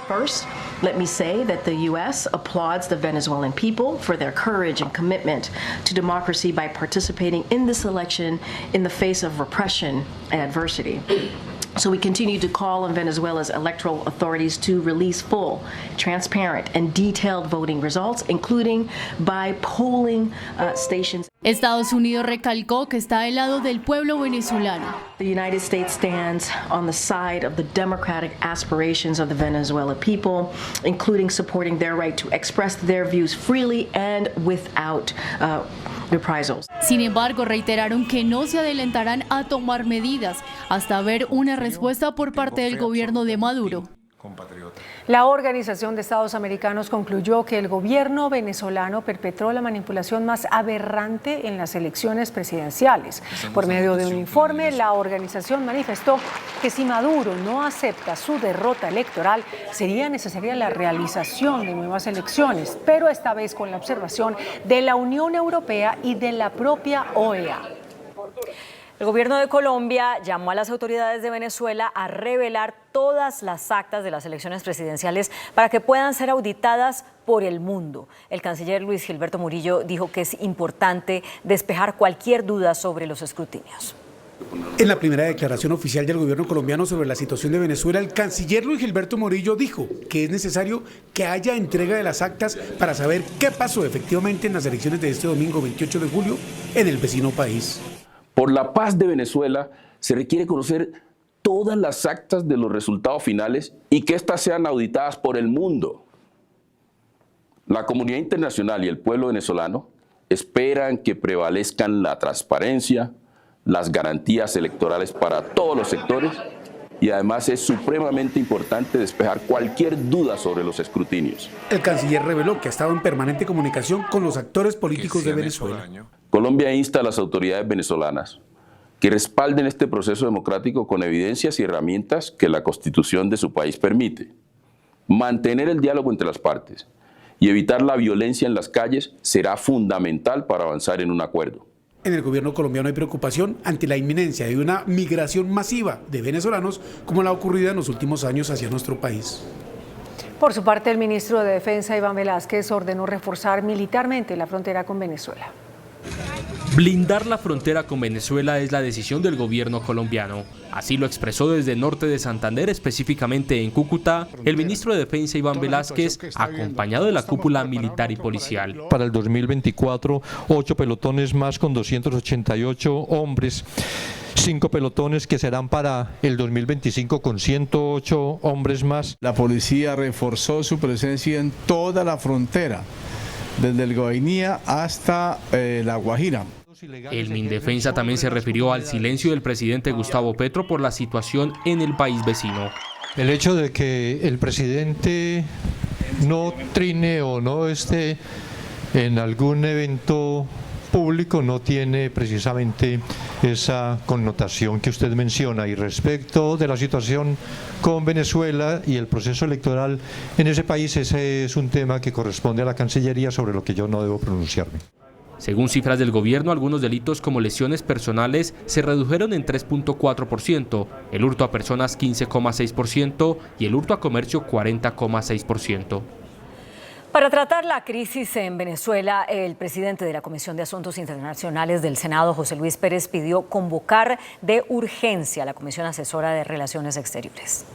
First, let me say that the U.S. applauds the Venezuelan people for their courage and commitment to democracy by participating in this election in the face of repression and adversity. So we continue to call on Venezuela's electoral authorities to release full, transparent, and detailed voting results, including by polling stations. Estados Unidos recalcó que está del lado del pueblo venezolano. The United States stands on the side of the democratic aspirations of the Venezuelan people, including supporting their right to express their views freely and without reprisals. Sin embargo, reiteraron que no se adelantarán a tomar medidas hasta ver una respuesta por parte del gobierno de Maduro. La Organización de Estados Americanos concluyó que el gobierno venezolano perpetró la manipulación más aberrante en las elecciones presidenciales. Por medio de un informe, la organización manifestó que si Maduro no acepta su derrota electoral, sería necesaria la realización de nuevas elecciones, pero esta vez con la observación de la Unión Europea y de la propia OEA. El gobierno de Colombia llamó a las autoridades de Venezuela a revelar todas las actas de las elecciones presidenciales para que puedan ser auditadas por el mundo. El canciller Luis Gilberto Murillo dijo que es importante despejar cualquier duda sobre los escrutinios. En la primera declaración oficial del gobierno colombiano sobre la situación de Venezuela, el canciller Luis Gilberto Murillo dijo que es necesario que haya entrega de las actas para saber qué pasó efectivamente en las elecciones de este domingo 28 de julio en el vecino país. Por la paz de Venezuela se requiere conocer todas las actas de los resultados finales y que éstas sean auditadas por el mundo. La comunidad internacional y el pueblo venezolano esperan que prevalezcan la transparencia, las garantías electorales para todos los sectores y además es supremamente importante despejar cualquier duda sobre los escrutinios. El canciller reveló que ha estado en permanente comunicación con los actores políticos de Venezuela. Colombia insta a las autoridades venezolanas que respalden este proceso democrático con evidencias y herramientas que la Constitución de su país permite. Mantener el diálogo entre las partes y evitar la violencia en las calles será fundamental para avanzar en un acuerdo. En el gobierno colombiano hay preocupación ante la inminencia de una migración masiva de venezolanos como la ocurrida en los últimos años hacia nuestro país. Por su parte, el ministro de Defensa, Iván Velásquez, ordenó reforzar militarmente la frontera con Venezuela. Blindar la frontera con Venezuela es la decisión del gobierno colombiano. Así lo expresó desde el norte de Santander, específicamente en Cúcuta, el ministro de Defensa Iván Velásquez, acompañado de la cúpula militar y policial. Para el 2024, 8 pelotones más con 288 hombres. 5 pelotones que serán para el 2025 con 108 hombres más. La policía reforzó su presencia en toda la frontera, desde el Guainía hasta La Guajira. El Mindefensa también se refirió al silencio del presidente Gustavo Petro por la situación en el país vecino. El hecho de que el presidente no trine o no esté en algún evento público no tiene precisamente esa connotación que usted menciona. Y respecto de la situación con Venezuela y el proceso electoral en ese país, ese es un tema que corresponde a la Cancillería, sobre lo que yo no debo pronunciarme. Según cifras del gobierno, algunos delitos como lesiones personales se redujeron en 3.4%, el hurto a personas 15.6% y el hurto a comercio 40.6%. Para tratar la crisis en Venezuela, el presidente de la Comisión de Asuntos Internacionales del Senado, José Luis Pérez, pidió convocar de urgencia a la Comisión Asesora de Relaciones Exteriores.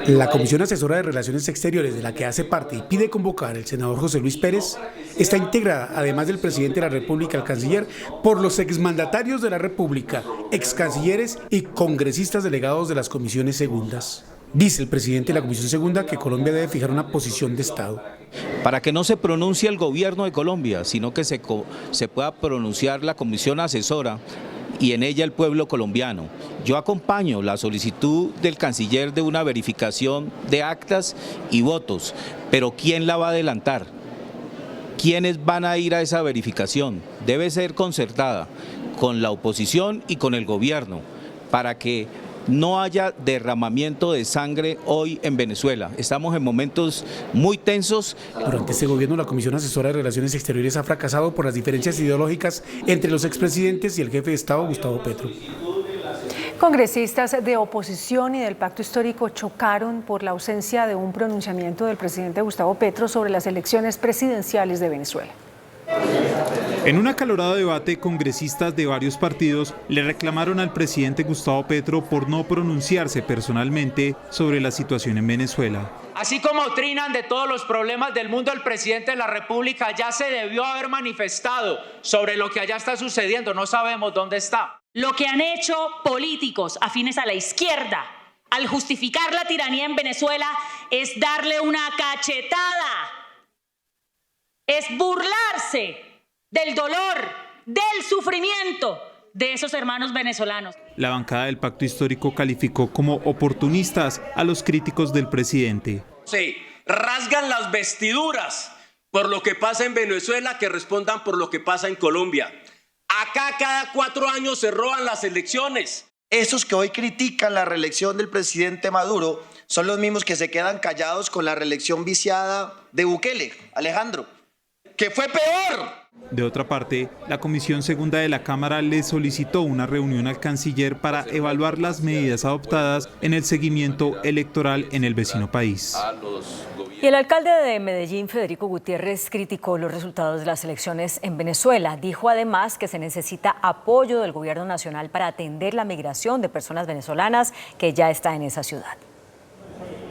La Comisión Asesora de Relaciones Exteriores, de la que hace parte y pide convocar el senador José Luis Pérez, está integrada, además del presidente de la República, el canciller, por los exmandatarios de la República, excancilleres y congresistas delegados de las comisiones segundas. Dice el presidente de la Comisión Segunda que Colombia debe fijar una posición de Estado. Para que no se pronuncie el gobierno de Colombia, sino que se pueda pronunciar la Comisión Asesora y en ella el pueblo colombiano. Yo acompaño la solicitud del canciller de una verificación de actas y votos, pero ¿quién la va a adelantar? ¿Quiénes van a ir a esa verificación? Debe ser concertada con la oposición y con el gobierno para que no haya derramamiento de sangre hoy en Venezuela. Estamos en momentos muy tensos. Durante este gobierno, la Comisión Asesora de Relaciones Exteriores ha fracasado por las diferencias ideológicas entre los expresidentes y el jefe de Estado, Gustavo Petro. Congresistas de oposición y del pacto histórico chocaron por la ausencia de un pronunciamiento del presidente Gustavo Petro sobre las elecciones presidenciales de Venezuela. En un acalorado debate, congresistas de varios partidos le reclamaron al presidente Gustavo Petro por no pronunciarse personalmente sobre la situación en Venezuela. Así como trinan de todos los problemas del mundo, el presidente de la República ya se debió haber manifestado sobre lo que allá está sucediendo. No sabemos dónde está. Lo que han hecho políticos afines a la izquierda al justificar la tiranía en Venezuela es darle una cachetada, es burlarse del dolor, del sufrimiento de esos hermanos venezolanos. La bancada del pacto histórico calificó como oportunistas a los críticos del presidente. Se rasgan las vestiduras por lo que pasa en Venezuela, que respondan por lo que pasa en Colombia. Acá cada 4 años se roban las elecciones. Esos que hoy critican la reelección del presidente Maduro son los mismos que se quedan callados con la reelección viciada de Bukele, Alejandro, que fue peor. De otra parte, la Comisión Segunda de la Cámara le solicitó una reunión al canciller para evaluar las medidas adoptadas en el seguimiento electoral en el vecino país. Y el alcalde de Medellín, Federico Gutiérrez, criticó los resultados de las elecciones en Venezuela. Dijo además que se necesita apoyo del gobierno nacional para atender la migración de personas venezolanas que ya está en esa ciudad.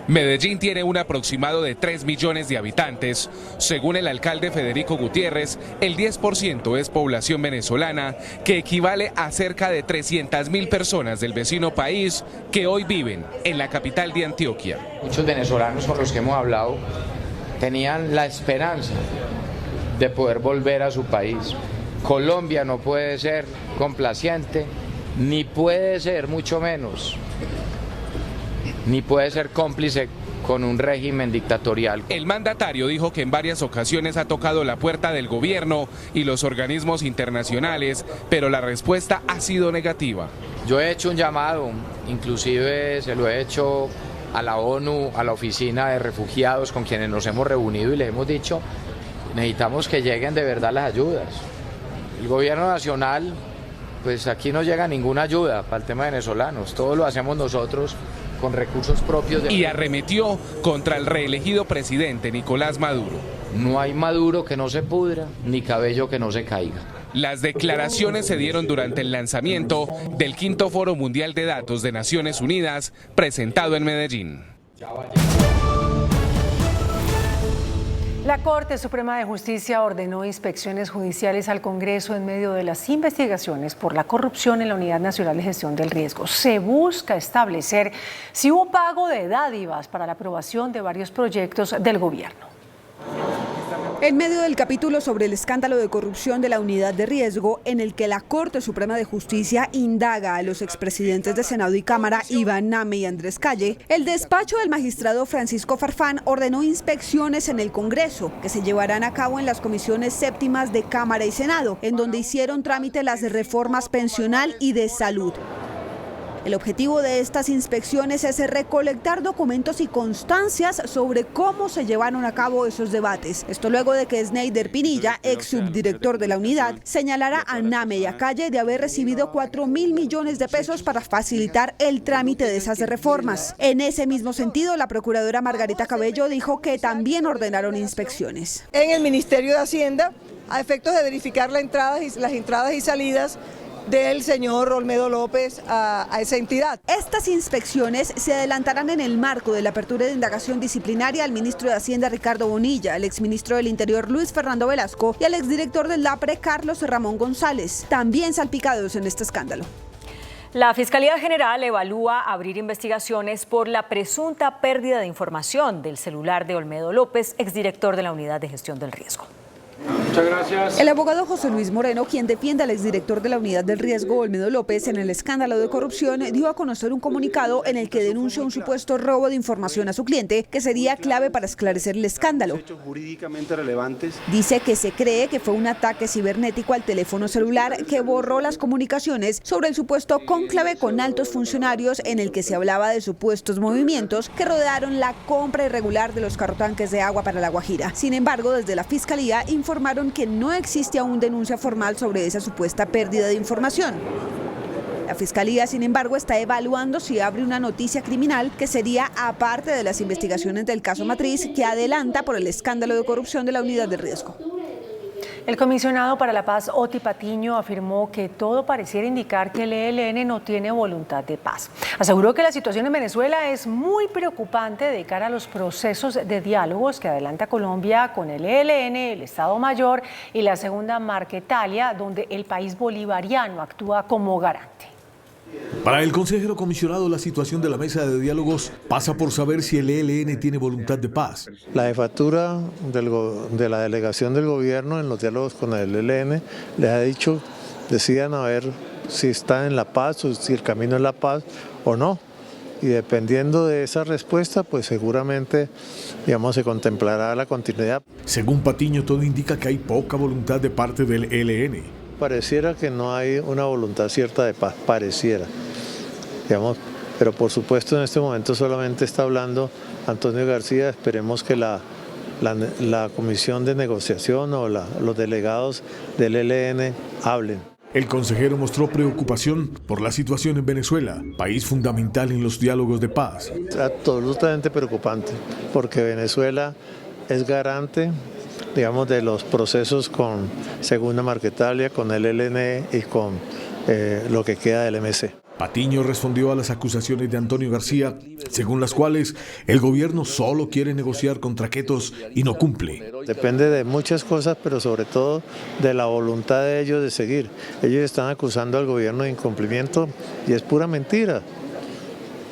Medellín tiene un aproximado de 3 millones de habitantes. Según el alcalde Federico Gutiérrez, el 10% es población venezolana, que equivale a cerca de 300.000 personas del vecino país que hoy viven en la capital de Antioquia. Muchos venezolanos con los que hemos hablado tenían la esperanza de poder volver a su país. Colombia no puede ser complaciente, ni puede ser, mucho menos, ni puede ser cómplice con un régimen dictatorial. El mandatario dijo que en varias ocasiones ha tocado la puerta del gobierno y los organismos internacionales, pero la respuesta ha sido negativa. Yo he hecho un llamado, inclusive se lo he hecho a la ONU, a la Oficina de Refugiados con quienes nos hemos reunido y les hemos dicho, necesitamos que lleguen de verdad las ayudas. El gobierno nacional, pues aquí no llega ninguna ayuda para el tema de venezolanos, todo lo hacemos nosotros con recursos propios. Y arremetió contra el reelegido presidente Nicolás Maduro. No hay Maduro que no se pudra, ni cabello que no se caiga. Las declaraciones se dieron durante el lanzamiento del quinto Foro Mundial de Datos de Naciones Unidas, presentado en Medellín. La Corte Suprema de Justicia ordenó inspecciones judiciales al Congreso en medio de las investigaciones por la corrupción en la Unidad Nacional de Gestión del Riesgo. Se busca establecer si hubo pago de dádivas para la aprobación de varios proyectos del gobierno. En medio del capítulo sobre el escándalo de corrupción de la Unidad de Riesgo, en el que la Corte Suprema de Justicia indaga a los expresidentes de Senado y Cámara, Iván Name y Andrés Calle, el despacho del magistrado Francisco Farfán ordenó inspecciones en el Congreso, que se llevarán a cabo en las comisiones séptimas de Cámara y Senado, en donde hicieron trámite las reformas pensional y de salud. El objetivo de estas inspecciones es recolectar documentos y constancias sobre cómo se llevaron a cabo esos debates. Esto luego de que Sneider Pinilla, ex subdirector de la unidad, señalara a Name y a Calle de haber recibido 4.000 millones de pesos para facilitar el trámite de esas reformas. En ese mismo sentido, la procuradora Margarita Cabello dijo que también ordenaron inspecciones. En el Ministerio de Hacienda, a efectos de verificar las entradas y salidas del señor Olmedo López a esa entidad. Estas inspecciones se adelantarán en el marco de la apertura de indagación disciplinaria al ministro de Hacienda Ricardo Bonilla, al exministro del Interior Luis Fernando Velasco y al exdirector del LAPRE Carlos Ramón González, también salpicados en este escándalo. La Fiscalía General evalúa abrir investigaciones por la presunta pérdida de información del celular de Olmedo López, exdirector de la Unidad de Gestión del Riesgo. Muchas gracias. El abogado José Luis Moreno, quien defiende al exdirector de la Unidad del Riesgo, Olmedo López, en el escándalo de corrupción, dio a conocer un comunicado en el que denuncia un supuesto robo de información a su cliente, que sería clave para esclarecer el escándalo. Jurídicamente relevantes. Dice que se cree que fue un ataque cibernético al teléfono celular que borró las comunicaciones sobre el supuesto cónclave con altos funcionarios en el que se hablaba de supuestos movimientos que rodearon la compra irregular de los carrotanques de agua para La Guajira. Sin embargo, desde la Fiscalía informaron que no existe aún denuncia formal sobre esa supuesta pérdida de información. La Fiscalía, sin embargo, está evaluando si abre una noticia criminal que sería aparte de las investigaciones del caso matriz que adelanta por el escándalo de corrupción de la Unidad de Riesgo. El comisionado para la paz, Oti Patiño, afirmó que todo pareciera indicar que el ELN no tiene voluntad de paz. Aseguró que la situación en Venezuela es muy preocupante de cara a los procesos de diálogos que adelanta Colombia con el ELN, el Estado Mayor y la Segunda Marquetalia, donde el país bolivariano actúa como garante. Para el consejero comisionado, la situación de la mesa de diálogos pasa por saber si el ELN tiene voluntad de paz. La jefatura de la delegación del gobierno en los diálogos con el ELN les ha dicho, decidan a ver si está en la paz o si el camino es la paz o no. Y dependiendo de esa respuesta, pues seguramente, digamos, se contemplará la continuidad. Según Patiño, todo indica que hay poca voluntad de parte del ELN. Pareciera que no hay una voluntad cierta de paz, pareciera, digamos, pero por supuesto en este momento solamente está hablando Antonio García. Esperemos que la comisión de negociación o los delegados del ELN hablen. El consejero mostró preocupación por la situación en Venezuela, país fundamental en los diálogos de paz. Es absolutamente preocupante, porque Venezuela es garante, digamos, de los procesos con Segunda Marquetalia, con el ELN y con lo que queda del MC. Patiño respondió a las acusaciones de Antonio García, según las cuales el gobierno solo quiere negociar con traquetos y no cumple. Depende de muchas cosas, pero sobre todo de la voluntad de ellos de seguir. Ellos están acusando al gobierno de incumplimiento y es pura mentira,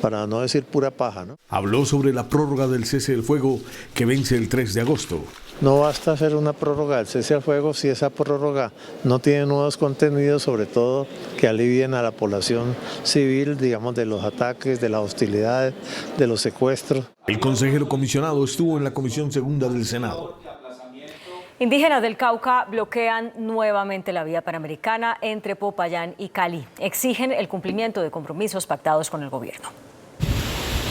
para no decir pura paja, ¿no? Habló sobre la prórroga del cese del fuego que vence el 3 de agosto. No basta hacer una prórroga del cese al fuego si esa prórroga no tiene nuevos contenidos, sobre todo que alivien a la población civil, digamos, de los ataques, de las hostilidades, de los secuestros. El consejero comisionado estuvo en la Comisión Segunda del Senado. Indígenas del Cauca bloquean nuevamente la vía panamericana entre Popayán y Cali. Exigen el cumplimiento de compromisos pactados con el gobierno.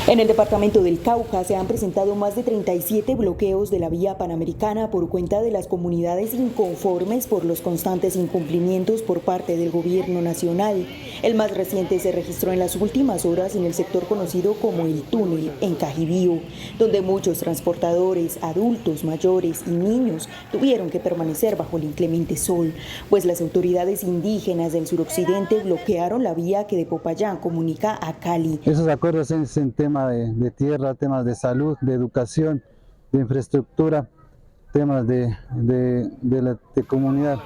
En el departamento del Cauca se han presentado más de 37 bloqueos de la vía panamericana por cuenta de las comunidades inconformes por los constantes incumplimientos por parte del gobierno nacional. El más reciente se registró en las últimas horas en el sector conocido como El Túnel, en Cajibío, donde muchos transportadores, adultos, mayores y niños tuvieron que permanecer bajo el inclemente sol, pues las autoridades indígenas del suroccidente bloquearon la vía que de Popayán comunica a Cali. Esos acuerdos es en tema de tierra, temas de salud, de educación, de infraestructura, temas de comunidad.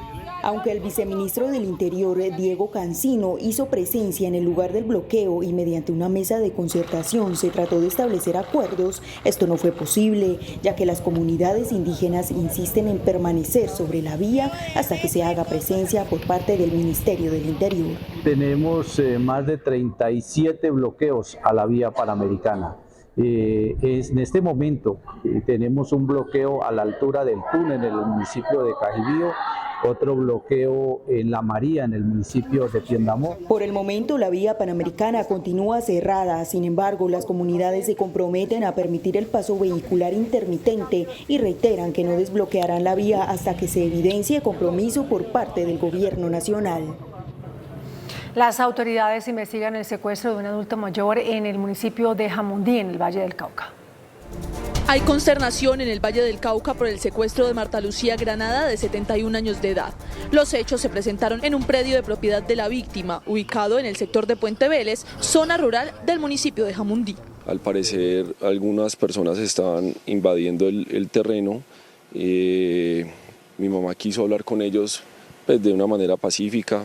Aunque el viceministro del Interior, Diego Cancino, hizo presencia en el lugar del bloqueo y mediante una mesa de concertación se trató de establecer acuerdos, esto no fue posible, ya que las comunidades indígenas insisten en permanecer sobre la vía hasta que se haga presencia por parte del Ministerio del Interior. Tenemos más de 37 bloqueos a la vía panamericana. En este momento tenemos un bloqueo a la altura del túnel en el municipio de Cajibío, otro bloqueo en La María, en el municipio de Piendamó. Por el momento la vía panamericana continúa cerrada, sin embargo las comunidades se comprometen a permitir el paso vehicular intermitente y reiteran que no desbloquearán la vía hasta que se evidencie compromiso por parte del gobierno nacional. Las autoridades investigan el secuestro de un adulto mayor en el municipio de Jamundí, en el Valle del Cauca. Hay consternación en el Valle del Cauca por el secuestro de Marta Lucía Granada, de 71 años de edad. Los hechos se presentaron en un predio de propiedad de la víctima, ubicado en el sector de Puente Vélez, zona rural del municipio de Jamundí. Al parecer, algunas personas estaban invadiendo el terreno. Mi mamá quiso hablar con ellos pues, de una manera pacífica,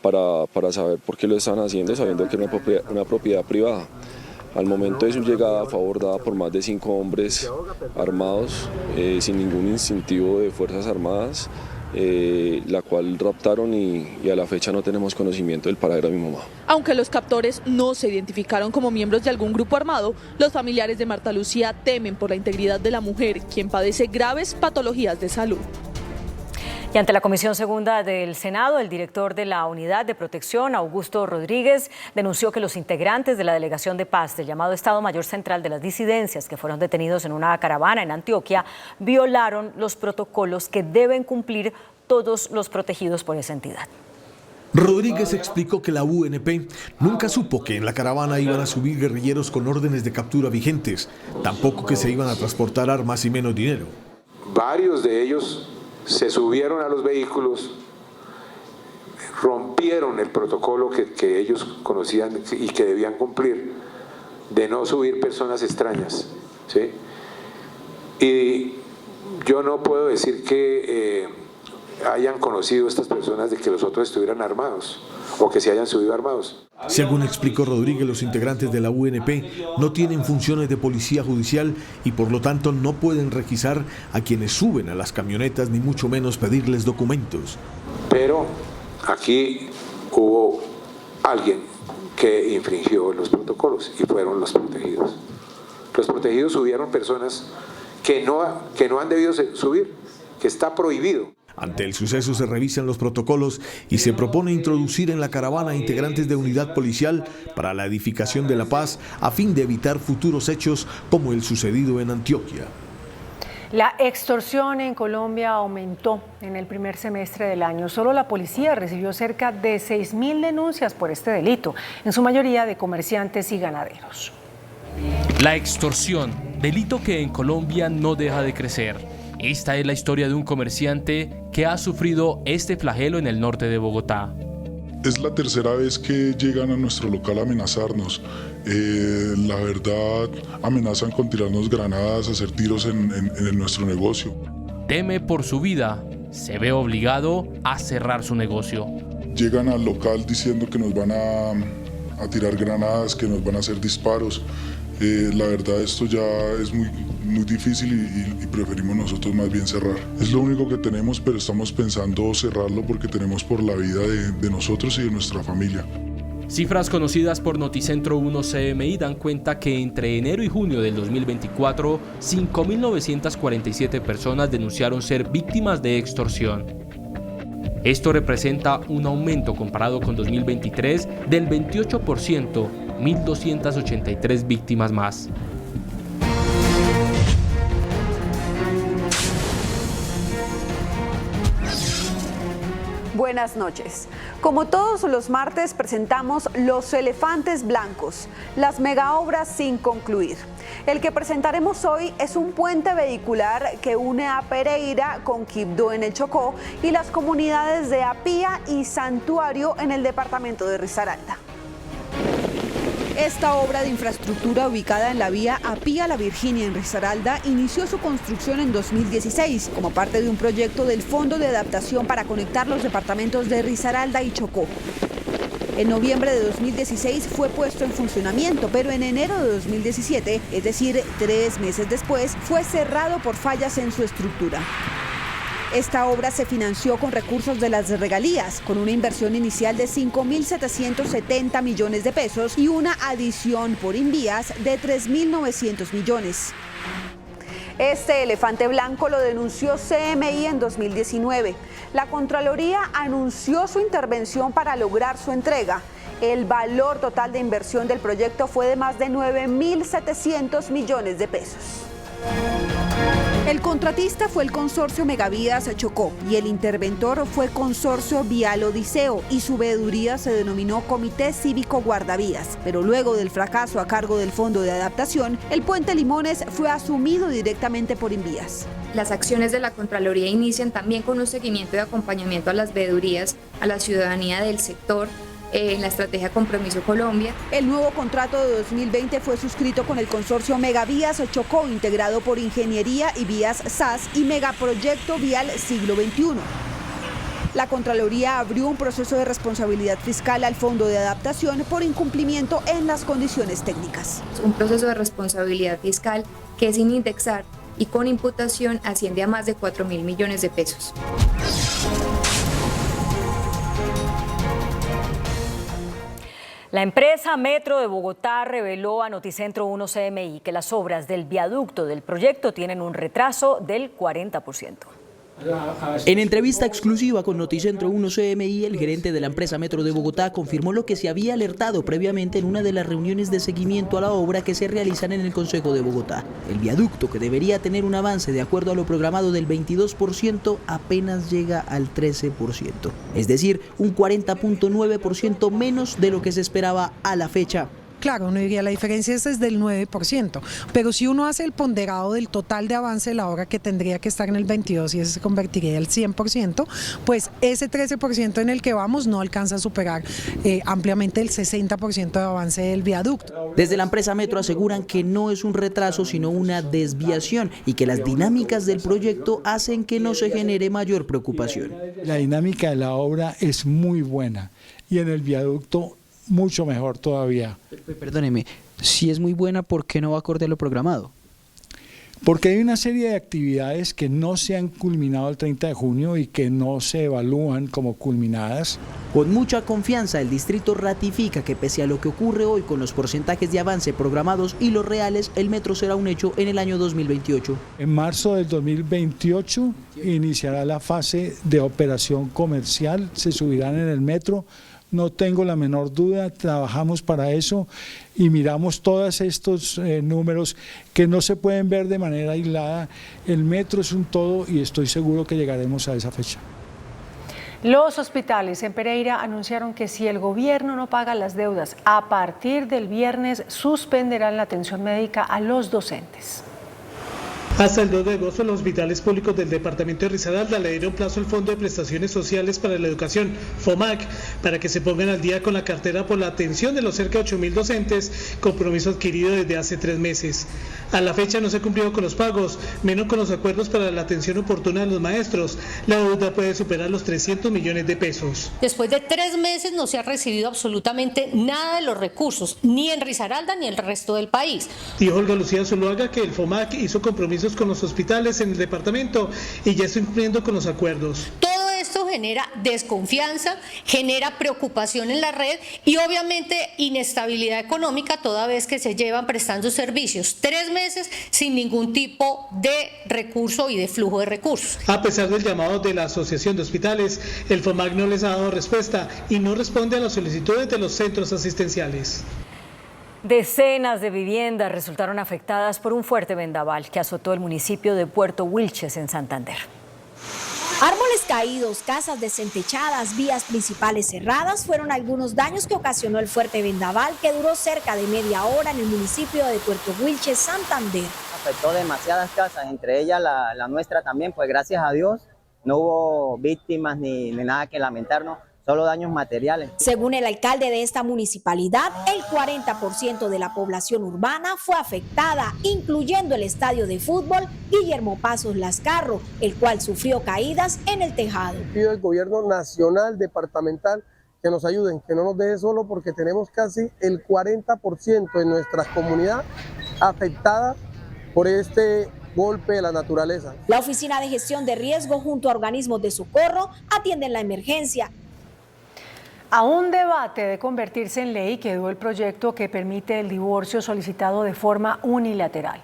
para saber por qué lo están haciendo, sabiendo que es una propiedad privada. Al momento de su llegada fue abordada por más de 5 hombres armados, sin ningún instintivo de Fuerzas Armadas, la cual raptaron y a la fecha no tenemos conocimiento del paradero de mi mamá. Aunque los captores no se identificaron como miembros de algún grupo armado, los familiares de Marta Lucía temen por la integridad de la mujer, quien padece graves patologías de salud. Y ante la Comisión Segunda del Senado, el director de la Unidad de Protección, Augusto Rodríguez, denunció que los integrantes de la Delegación de Paz del llamado Estado Mayor Central de las Disidencias, que fueron detenidos en una caravana en Antioquia, violaron los protocolos que deben cumplir todos los protegidos por esa entidad. Rodríguez explicó que la UNP nunca supo que en la caravana iban a subir guerrilleros con órdenes de captura vigentes, tampoco que se iban a transportar armas y menos dinero. Varios de ellos se subieron a los vehículos, rompieron el protocolo que ellos conocían y que debían cumplir, de no subir personas extrañas, ¿sí? Y yo no puedo decir que hayan conocido estas personas de que los otros estuvieran armados o que se hayan subido armados. Según explicó Rodríguez, los integrantes de la UNP no tienen funciones de policía judicial y por lo tanto no pueden requisar a quienes suben a las camionetas ni mucho menos pedirles documentos. Pero aquí hubo alguien que infringió los protocolos y fueron los protegidos. Los protegidos subieron personas que no han debido subir, que está prohibido. Ante el suceso se revisan los protocolos y se propone introducir en la caravana integrantes de unidad policial para la edificación de la paz a fin de evitar futuros hechos como el sucedido en Antioquia. La extorsión en Colombia aumentó en el primer semestre del año. Solo la policía recibió cerca de 6.000 denuncias por este delito, en su mayoría de comerciantes y ganaderos. La extorsión, delito que en Colombia no deja de crecer. Esta es la historia de un comerciante que ha sufrido este flagelo en el norte de Bogotá. Es la tercera vez que llegan a nuestro local a amenazarnos. La verdad, amenazan con tirarnos granadas, hacer tiros en nuestro negocio. Teme por su vida, se ve obligado a cerrar su negocio. Llegan al local diciendo que nos van a tirar granadas, que nos van a hacer disparos. La verdad, esto ya es muy difícil y preferimos nosotros más bien cerrar. Es lo único que tenemos, pero estamos pensando cerrarlo porque tenemos por la vida de nosotros y de nuestra familia. Cifras conocidas por Noticentro 1 CMI dan cuenta que entre enero y junio del 2024, 5.947 personas denunciaron ser víctimas de extorsión. Esto representa un aumento comparado con 2023 del 28%, 1.283 víctimas más. Buenas noches. Como todos los martes presentamos Los Elefantes Blancos, las megaobras sin concluir. El que presentaremos hoy es un puente vehicular que une a Pereira con Quibdó en el Chocó y las comunidades de Apía y Santuario en el departamento de Risaralda. Esta obra de infraestructura ubicada en la vía Apía-La Virginia en Risaralda inició su construcción en 2016 como parte de un proyecto del Fondo de Adaptación para conectar los departamentos de Risaralda y Chocó. En noviembre de 2016 fue puesto en funcionamiento, pero en enero de 2017, es decir, 3 meses después, fue cerrado por fallas en su estructura. Esta obra se financió con recursos de las regalías, con una inversión inicial de 5.770 millones de pesos y una adición por invías de 3.900 millones. Este elefante blanco lo denunció CMI en 2019. La Contraloría anunció su intervención para lograr su entrega. El valor total de inversión del proyecto fue de más de 9.700 millones de pesos. El contratista fue el consorcio Megavías Chocó y el interventor fue Consorcio Vial Odiseo y su veeduría se denominó Comité Cívico Guardavías. Pero luego del fracaso a cargo del Fondo de Adaptación, el puente Limones fue asumido directamente por Invías. Las acciones de la Contraloría inician también con un seguimiento y acompañamiento a las veedurías, a la ciudadanía del sector, en la estrategia Compromiso Colombia. El nuevo contrato de 2020 fue suscrito con el consorcio Megavías Chocó, integrado por Ingeniería y Vías SAS y Megaproyecto Vial Siglo XXI. La Contraloría abrió un proceso de responsabilidad fiscal al Fondo de Adaptación por incumplimiento en las condiciones técnicas. Un proceso de responsabilidad fiscal que sin indexar y con imputación asciende a más de 4.000 millones de pesos. La empresa Metro de Bogotá reveló a Noticentro 1 CMI que las obras del viaducto del proyecto tienen un retraso del 40%. En entrevista exclusiva con Noticentro 1 CMI, el gerente de la empresa Metro de Bogotá confirmó lo que se había alertado previamente en una de las reuniones de seguimiento a la obra que se realizan en el Consejo de Bogotá. El viaducto, que debería tener un avance de acuerdo a lo programado del 22%, apenas llega al 13%. Es decir, un 40.9% menos de lo que se esperaba a la fecha. Claro, uno diría la diferencia es del 9%, pero si uno hace el ponderado del total de avance de la obra que tendría que estar en el 22% y ese se convertiría al 100%, pues ese 13% en el que vamos no alcanza a superar ampliamente el 60% de avance del viaducto. Desde la empresa Metro aseguran que no es un retraso sino una desviación y que las dinámicas del proyecto hacen que no se genere mayor preocupación. La dinámica de la obra es muy buena y en el viaducto mucho mejor todavía. Perdóneme, si es muy buena, ¿por qué no va acorde a lo programado? Porque hay una serie de actividades que no se han culminado el 30 de junio y que no se evalúan como culminadas. Con mucha confianza, el distrito ratifica que pese a lo que ocurre hoy con los porcentajes de avance programados y los reales, el metro será un hecho en el año 2028. En marzo del 2028 iniciará la fase de operación comercial, se subirán en el metro. No tengo la menor duda, trabajamos para eso y miramos todos estos números que no se pueden ver de manera aislada. El metro es un todo y estoy seguro que llegaremos a esa fecha. Los hospitales en Pereira anunciaron que si el gobierno no paga las deudas, a partir del viernes suspenderán la atención médica a los docentes. Hasta el 2 de agosto, los hospitales públicos del departamento de Risaralda le dieron plazo al Fondo de Prestaciones Sociales para la Educación, FOMAC, para que se pongan al día con la cartera por la atención de los cerca de 8.000 docentes, compromiso adquirido desde hace 3 meses. A la fecha no se ha cumplido con los pagos, menos con los acuerdos para la atención oportuna de los maestros. La deuda puede superar los 300 millones de pesos. Después de 3 meses no se ha recibido absolutamente nada de los recursos, ni en Risaralda ni en el resto del país. Dijo Olga Lucía Zuluaga que el FOMAC hizo compromisos con los hospitales en el departamento y ya está cumpliendo con los acuerdos. Todo esto genera desconfianza, genera preocupación en la red y obviamente inestabilidad económica toda vez que se llevan prestando servicios 3 meses sin ningún tipo de recurso y de flujo de recursos. A pesar del llamado de la Asociación de Hospitales, el FOMAC no les ha dado respuesta y no responde a las solicitudes de los centros asistenciales. Decenas de viviendas resultaron afectadas por un fuerte vendaval que azotó el municipio de Puerto Wilches, en Santander. Árboles caídos, casas desentechadas, vías principales cerradas fueron algunos daños que ocasionó el fuerte vendaval que duró cerca de media hora en el municipio de Puerto Wilches, Santander. Afectó demasiadas casas, entre ellas la nuestra también, pues gracias a Dios no hubo víctimas ni nada que lamentarnos. Solo daños materiales. Según el alcalde de esta municipalidad, el 40% de la población urbana fue afectada, incluyendo el estadio de fútbol Guillermo Pasos Lascarro, el cual sufrió caídas en el tejado. Pido al gobierno nacional, departamental, que nos ayuden, que no nos deje solo porque tenemos casi el 40% de nuestra comunidad afectada por este golpe de la naturaleza. La Oficina de Gestión de Riesgo junto a organismos de socorro atienden la emergencia. A un debate de convertirse en ley quedó el proyecto que permite el divorcio solicitado de forma unilateral.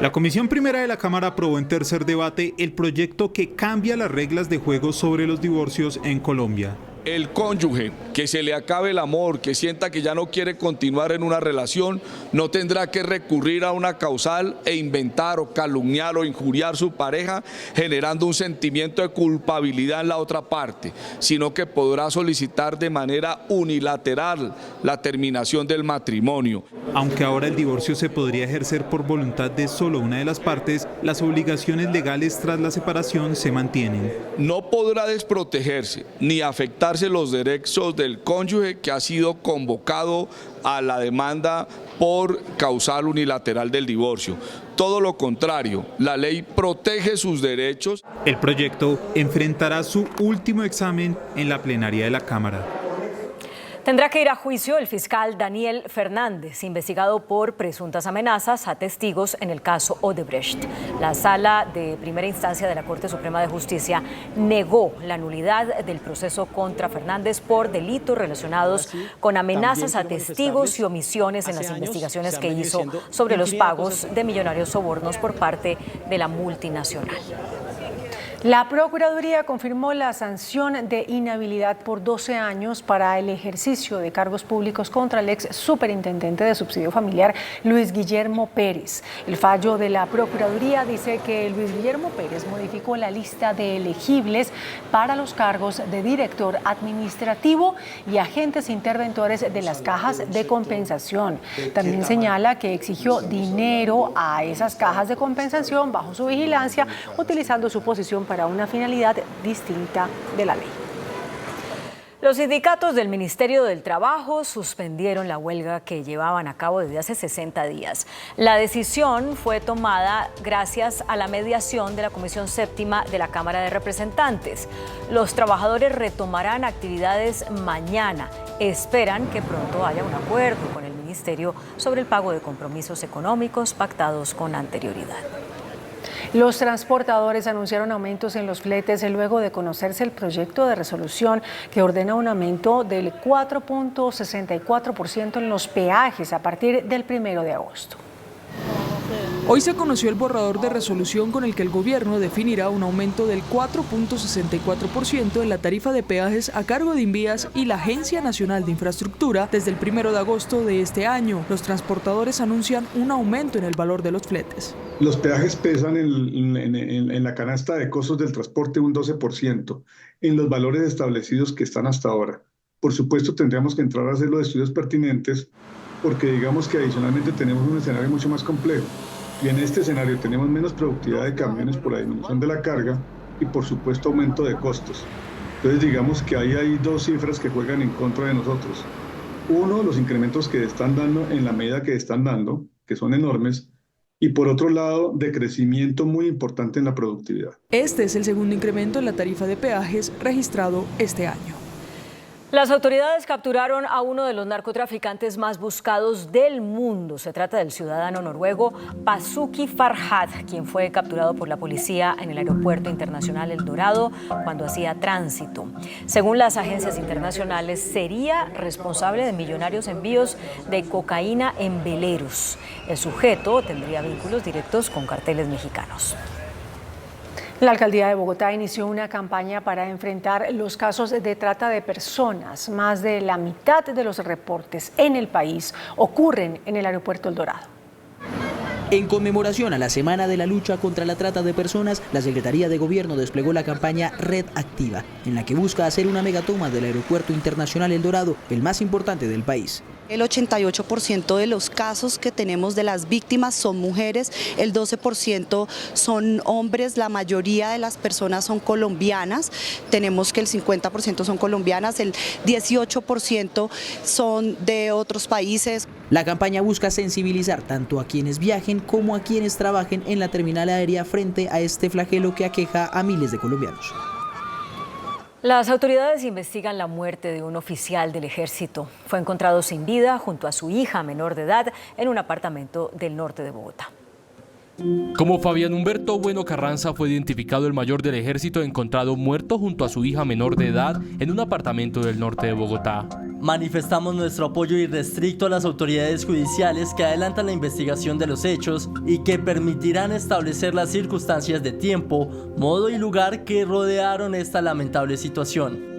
La Comisión Primera de la Cámara aprobó en tercer debate el proyecto que cambia las reglas de juego sobre los divorcios en Colombia. El cónyuge que se le acabe el amor, que sienta que ya no quiere continuar en una relación, no tendrá que recurrir a una causal e inventar o calumniar o injuriar a su pareja, generando un sentimiento de culpabilidad en la otra parte, sino que podrá solicitar de manera unilateral la terminación del matrimonio. Aunque ahora el divorcio se podría ejercer por voluntad de solo una de las partes, las obligaciones legales tras la separación se mantienen. No podrá desprotegerse ni afectarse los derechos del cónyuge que ha sido convocado a la demanda por causal unilateral del divorcio. Todo lo contrario, la ley protege sus derechos. El proyecto enfrentará su último examen en la plenaria de la Cámara. Tendrá que ir a juicio el fiscal Daniel Fernández, investigado por presuntas amenazas a testigos en el caso Odebrecht. La Sala de Primera Instancia de la Corte Suprema de Justicia negó la nulidad del proceso contra Fernández por delitos relacionados con amenazas a testigos y omisiones en las investigaciones que hizo sobre los pagos de millonarios sobornos por parte de la multinacional. La Procuraduría confirmó la sanción de inhabilidad por 12 años para el ejercicio de cargos públicos contra el ex superintendente de subsidio familiar Luis Guillermo Pérez. El fallo de la Procuraduría dice que Luis Guillermo Pérez modificó la lista de elegibles para los cargos de director administrativo y agentes interventores de las cajas de compensación. También señala que exigió dinero a esas cajas de compensación bajo su vigilancia, utilizando su posición para una finalidad distinta de la ley. Los sindicatos del Ministerio del Trabajo suspendieron la huelga que llevaban a cabo desde hace 60 días. La decisión fue tomada gracias a la mediación de la Comisión Séptima de la Cámara de Representantes. Los trabajadores retomarán actividades mañana. Esperan que pronto haya un acuerdo con el Ministerio sobre el pago de compromisos económicos pactados con anterioridad. Los transportadores anunciaron aumentos en los fletes luego de conocerse el proyecto de resolución que ordena un aumento del 4.64% en los peajes a partir del 1 de agosto. Hoy se conoció el borrador de resolución con el que el gobierno definirá un aumento del 4.64% en la tarifa de peajes a cargo de Invías y la Agencia Nacional de Infraestructura desde el 1 de agosto de este año. Los transportadores anuncian un aumento en el valor de los fletes. Los peajes pesan en la canasta de costos del transporte un 12% en los valores establecidos que están hasta ahora. Por supuesto, tendríamos que entrar a hacer los estudios pertinentes porque digamos que adicionalmente tenemos un escenario mucho más complejo. Y en este escenario tenemos menos productividad de camiones por la disminución de la carga y por supuesto aumento de costos. Entonces digamos que ahí hay dos cifras que juegan en contra de nosotros. Uno, los incrementos que están dando en la medida que están dando, que son enormes, y por otro lado, de crecimiento muy importante en la productividad. Este es el segundo incremento en la tarifa de peajes registrado este año. Las autoridades capturaron a uno de los narcotraficantes más buscados del mundo. Se trata del ciudadano noruego Pasuki Farhad, quien fue capturado por la policía en el aeropuerto internacional El Dorado cuando hacía tránsito. Según las agencias internacionales, sería responsable de millonarios envíos de cocaína en veleros. El sujeto tendría vínculos directos con carteles mexicanos. La alcaldía de Bogotá inició una campaña para enfrentar los casos de trata de personas. Más de la mitad de los reportes en el país ocurren en el aeropuerto El Dorado. En conmemoración a la Semana de la Lucha contra la Trata de Personas, la Secretaría de Gobierno desplegó la campaña Red Activa, en la que busca hacer una megatoma del Aeropuerto Internacional El Dorado, el más importante del país. El 88% de los casos que tenemos de las víctimas son mujeres, el 12% son hombres, la mayoría de las personas son colombianas, tenemos que el 50% son colombianas, el 18% son de otros países. La campaña busca sensibilizar tanto a quienes viajen como a quienes trabajen en la terminal aérea frente a este flagelo que aqueja a miles de colombianos. Las autoridades investigan la muerte de un oficial del ejército. Fue encontrado sin vida junto a su hija menor de edad en un apartamento del norte de Bogotá. Como Fabián Humberto Bueno Carranza fue identificado el mayor del ejército encontrado muerto junto a su hija menor de edad en un apartamento del norte de Bogotá. Manifestamos nuestro apoyo irrestricto a las autoridades judiciales que adelantan la investigación de los hechos y que permitirán establecer las circunstancias de tiempo, modo y lugar que rodearon esta lamentable situación.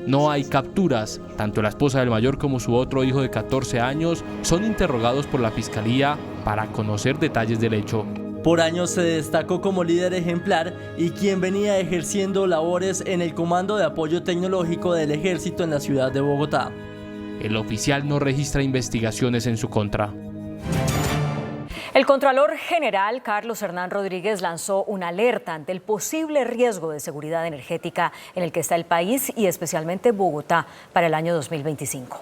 No hay capturas. Tanto la esposa del mayor como su otro hijo de 14 años son interrogados por la Fiscalía para conocer detalles del hecho. Por años se destacó como líder ejemplar y quien venía ejerciendo labores en el Comando de Apoyo Tecnológico del Ejército en la ciudad de Bogotá. El oficial no registra investigaciones en su contra. El Contralor General Carlos Hernán Rodríguez lanzó una alerta ante el posible riesgo de seguridad energética en el que está el país y especialmente Bogotá para el año 2025.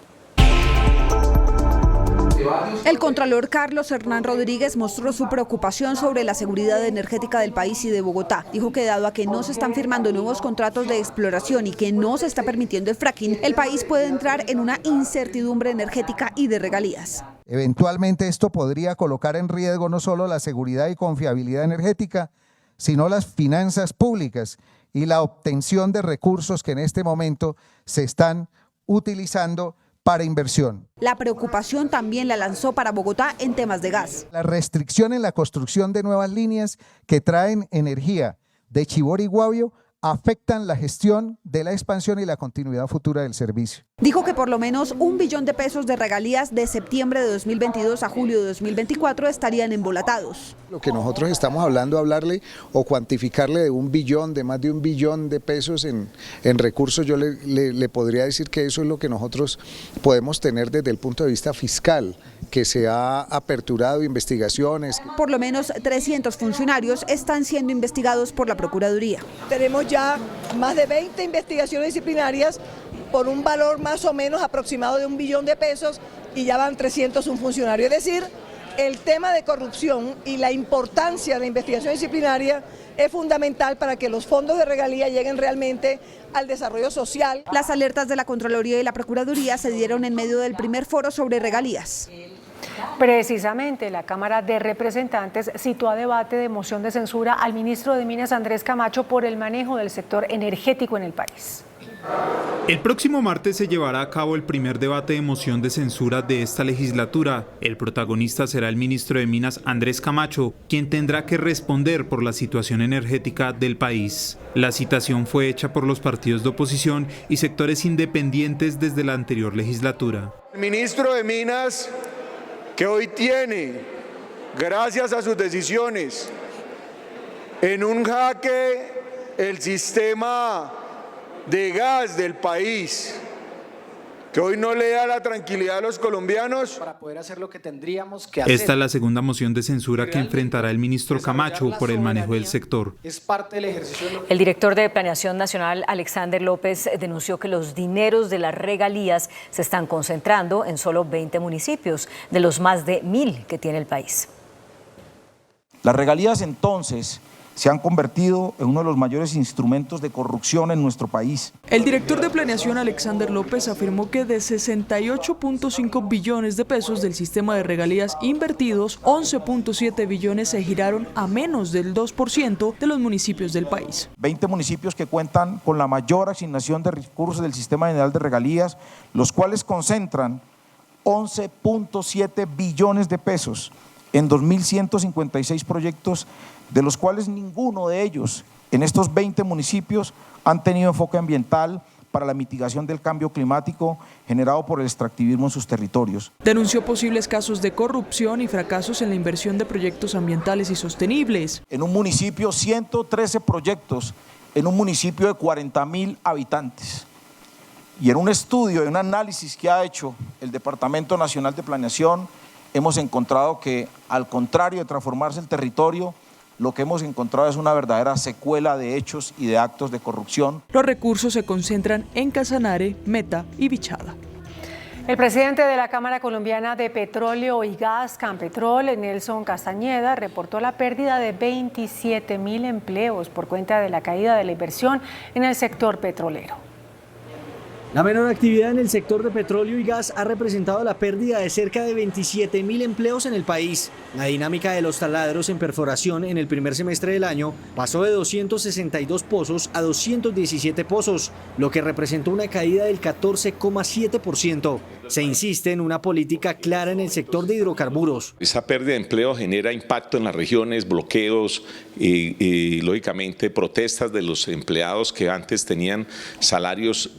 El contralor Carlos Hernán Rodríguez mostró su preocupación sobre la seguridad energética del país y de Bogotá. Dijo que dado a que no se están firmando nuevos contratos de exploración y que no se está permitiendo el fracking, el país puede entrar en una incertidumbre energética y de regalías. Eventualmente esto podría colocar en riesgo no solo la seguridad y confiabilidad energética, sino las finanzas públicas y la obtención de recursos que en este momento se están utilizando para inversión. La preocupación también la lanzó para Bogotá en temas de gas. La restricción en la construcción de nuevas líneas que traen energía de Chivor y Guavio afectan la gestión de la expansión y la continuidad futura del servicio. Dijo que por lo menos $1 billón de pesos de regalías de septiembre de 2022 a julio de 2024 estarían embolatados. Lo que nosotros estamos hablarle o cuantificarle de $1 billón, de más de $1 billón de pesos en recursos, yo le podría decir que eso es lo que nosotros podemos tener desde el punto de vista fiscal, que se ha aperturado investigaciones. Por lo menos 300 funcionarios están siendo investigados por la Procuraduría. Tenemos ya más de 20 investigaciones disciplinarias por un valor más o menos aproximado de $1 billón de pesos y ya van 301 funcionarios. Es decir, el tema de corrupción y la importancia de la investigación disciplinaria es fundamental para que los fondos de regalía lleguen realmente al desarrollo social. Las alertas de la Contraloría y la Procuraduría se dieron en medio del primer foro sobre regalías. Precisamente, la Cámara de Representantes citó a debate de moción de censura al ministro de Minas, Andrés Camacho, por el manejo del sector energético en el país. El próximo martes se llevará a cabo el primer debate de moción de censura de esta legislatura. El protagonista será el ministro de Minas, Andrés Camacho, quien tendrá que responder por la situación energética del país. La citación fue hecha por los partidos de oposición y sectores independientes desde la anterior legislatura. El ministro de Minas, que hoy tiene, gracias a sus decisiones, en un jaque el sistema de gas del país, que hoy no le da la tranquilidad a los colombianos para poder hacer lo que tendríamos que hacer. Esta es la segunda moción de censura que enfrentará el ministro Camacho por el manejo del sector. Es parte del ejercicio de El director de Planeación Nacional, Alexander López, denunció que los dineros de las regalías se están concentrando en solo 20 municipios, de los más de 1.000 que tiene el país. Las regalías entonces se han convertido en uno de los mayores instrumentos de corrupción en nuestro país. El director de Planeación, Alexander López, afirmó que de 68.5 billones de pesos del sistema de regalías invertidos, 11.7 billones se giraron a menos del 2% de los municipios del país. 20 municipios que cuentan con la mayor asignación de recursos del sistema general de regalías, los cuales concentran 11.7 billones de pesos en 2.156 proyectos, de los cuales ninguno de ellos en estos 20 municipios han tenido enfoque ambiental para la mitigación del cambio climático generado por el extractivismo en sus territorios. Denunció posibles casos de corrupción y fracasos en la inversión de proyectos ambientales y sostenibles. En un municipio, 113 proyectos, en un municipio de 40.000 habitantes. Y en un estudio, en un análisis que ha hecho el Departamento Nacional de Planeación, hemos encontrado que, al contrario de transformarse el territorio, lo que hemos encontrado es una verdadera secuela de hechos y de actos de corrupción. Los recursos se concentran en Casanare, Meta y Bichada. El presidente de la Cámara Colombiana de Petróleo y Gas, Campetrol, Nelson Castañeda, reportó la pérdida de 27.000 empleos por cuenta de la caída de la inversión en el sector petrolero. La menor actividad en el sector de petróleo y gas ha representado la pérdida de cerca de 27.000 empleos en el país. La dinámica de los taladros en perforación en el primer semestre del año pasó de 262 pozos a 217 pozos, lo que representó una caída del 14,7%. Se insiste en una política clara en el sector de hidrocarburos. Esa pérdida de empleo genera impacto en las regiones, bloqueos y lógicamente protestas de los empleados que antes tenían salarios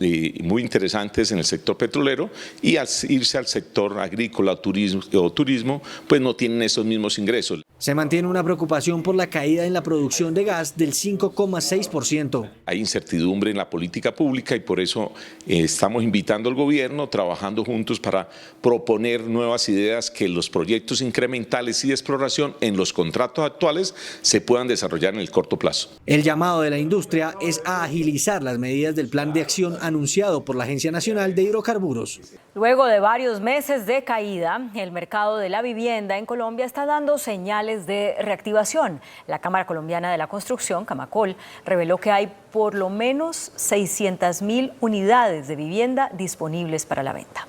muy interesantes en el sector petrolero y al irse al sector agrícola o turismo, pues no tienen esos mismos ingresos. Se mantiene una preocupación por la caída en la producción de gas del 5,6%. Hay incertidumbre en la política pública y por eso estamos invitando al gobierno, trabajando juntos para proponer nuevas ideas que los proyectos incrementales y de exploración en los contratos actuales se puedan desarrollar en el corto plazo. El llamado de la industria es a agilizar las medidas del plan de acción anunciado por la Agencia Nacional de Hidrocarburos. Luego de varios meses de caída, el mercado de la vivienda en Colombia está dando señales de reactivación. La Cámara Colombiana de la Construcción, Camacol, reveló que hay por lo menos 600.000 unidades de vivienda disponibles para la venta.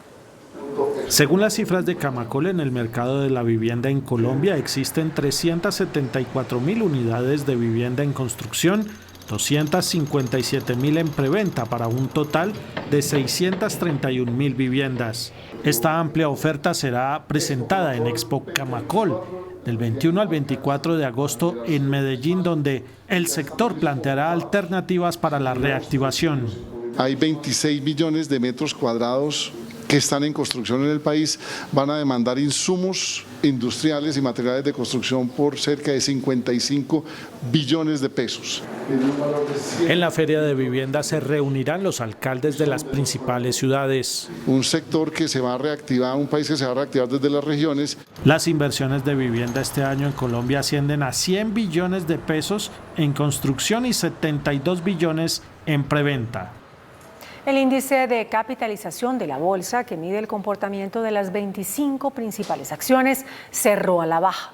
Según las cifras de Camacol, en el mercado de la vivienda en Colombia existen 374.000 unidades de vivienda en construcción, 257.000 en preventa para un total de 631.000 viviendas. Esta amplia oferta será presentada en Expo Camacol del 21 al 24 de agosto en Medellín, donde el sector planteará alternativas para la reactivación. Hay 26 millones de metros cuadrados que están en construcción en el país, van a demandar insumos industriales y materiales de construcción por cerca de 55 billones de pesos. En la Feria de Vivienda se reunirán los alcaldes de las principales ciudades. Un sector que se va a reactivar, un país que se va a reactivar desde las regiones. Las inversiones de vivienda este año en Colombia ascienden a 100 billones de pesos en construcción y 72 billones en preventa. El índice de capitalización de la bolsa, que mide el comportamiento de las 25 principales acciones, cerró a la baja.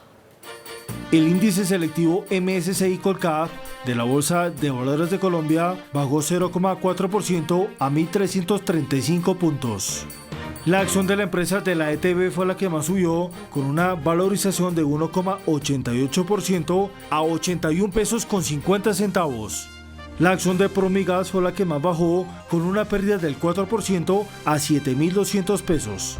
El índice selectivo MSCI Colcap de la Bolsa de Valores de Colombia bajó 0,4% a 1.335 puntos. La acción de la empresa de la ETB fue la que más subió, con una valorización de 1,88% a 81 pesos con 50 centavos. La acción de Promigas fue la que más bajó, con una pérdida del 4% a 7.200 pesos.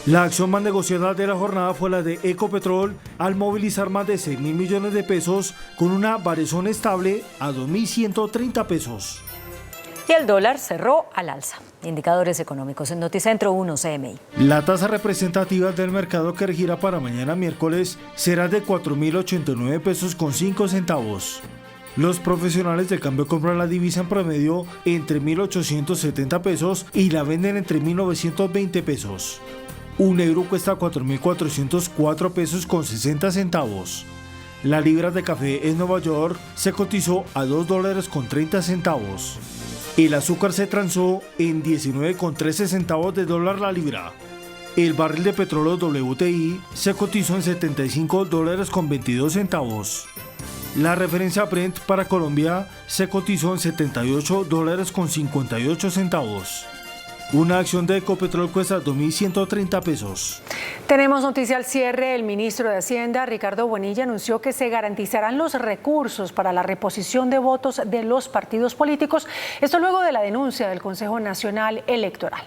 La acción más negociada de la jornada fue la de Ecopetrol, al movilizar más de 6.000 millones de pesos, con una variación estable a 2.130 pesos. Y el dólar cerró al alza. Indicadores económicos en Noticentro 1 CMI. La tasa representativa del mercado que regirá para mañana miércoles será de 4.089 pesos con 5 centavos. Los profesionales del cambio compran la divisa en promedio entre 1.870 pesos y la venden entre 1.920 pesos. Un euro cuesta 4.404 pesos con 60 centavos. La libra de café en Nueva York se cotizó a $2 con 30 centavos. El azúcar se transó en 19,13 centavos de dólar la libra. El barril de petróleo WTI se cotizó en $75 con 22 centavos. La referencia Brent para Colombia se cotizó en $78 con 58 centavos. Una acción de Ecopetrol cuesta 2.130 pesos. Tenemos noticia al cierre. El ministro de Hacienda, Ricardo Bonilla, anunció que se garantizarán los recursos para la reposición de votos de los partidos políticos. Esto luego de la denuncia del Consejo Nacional Electoral.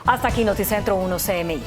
Hasta aquí Noticentro 1 CMI.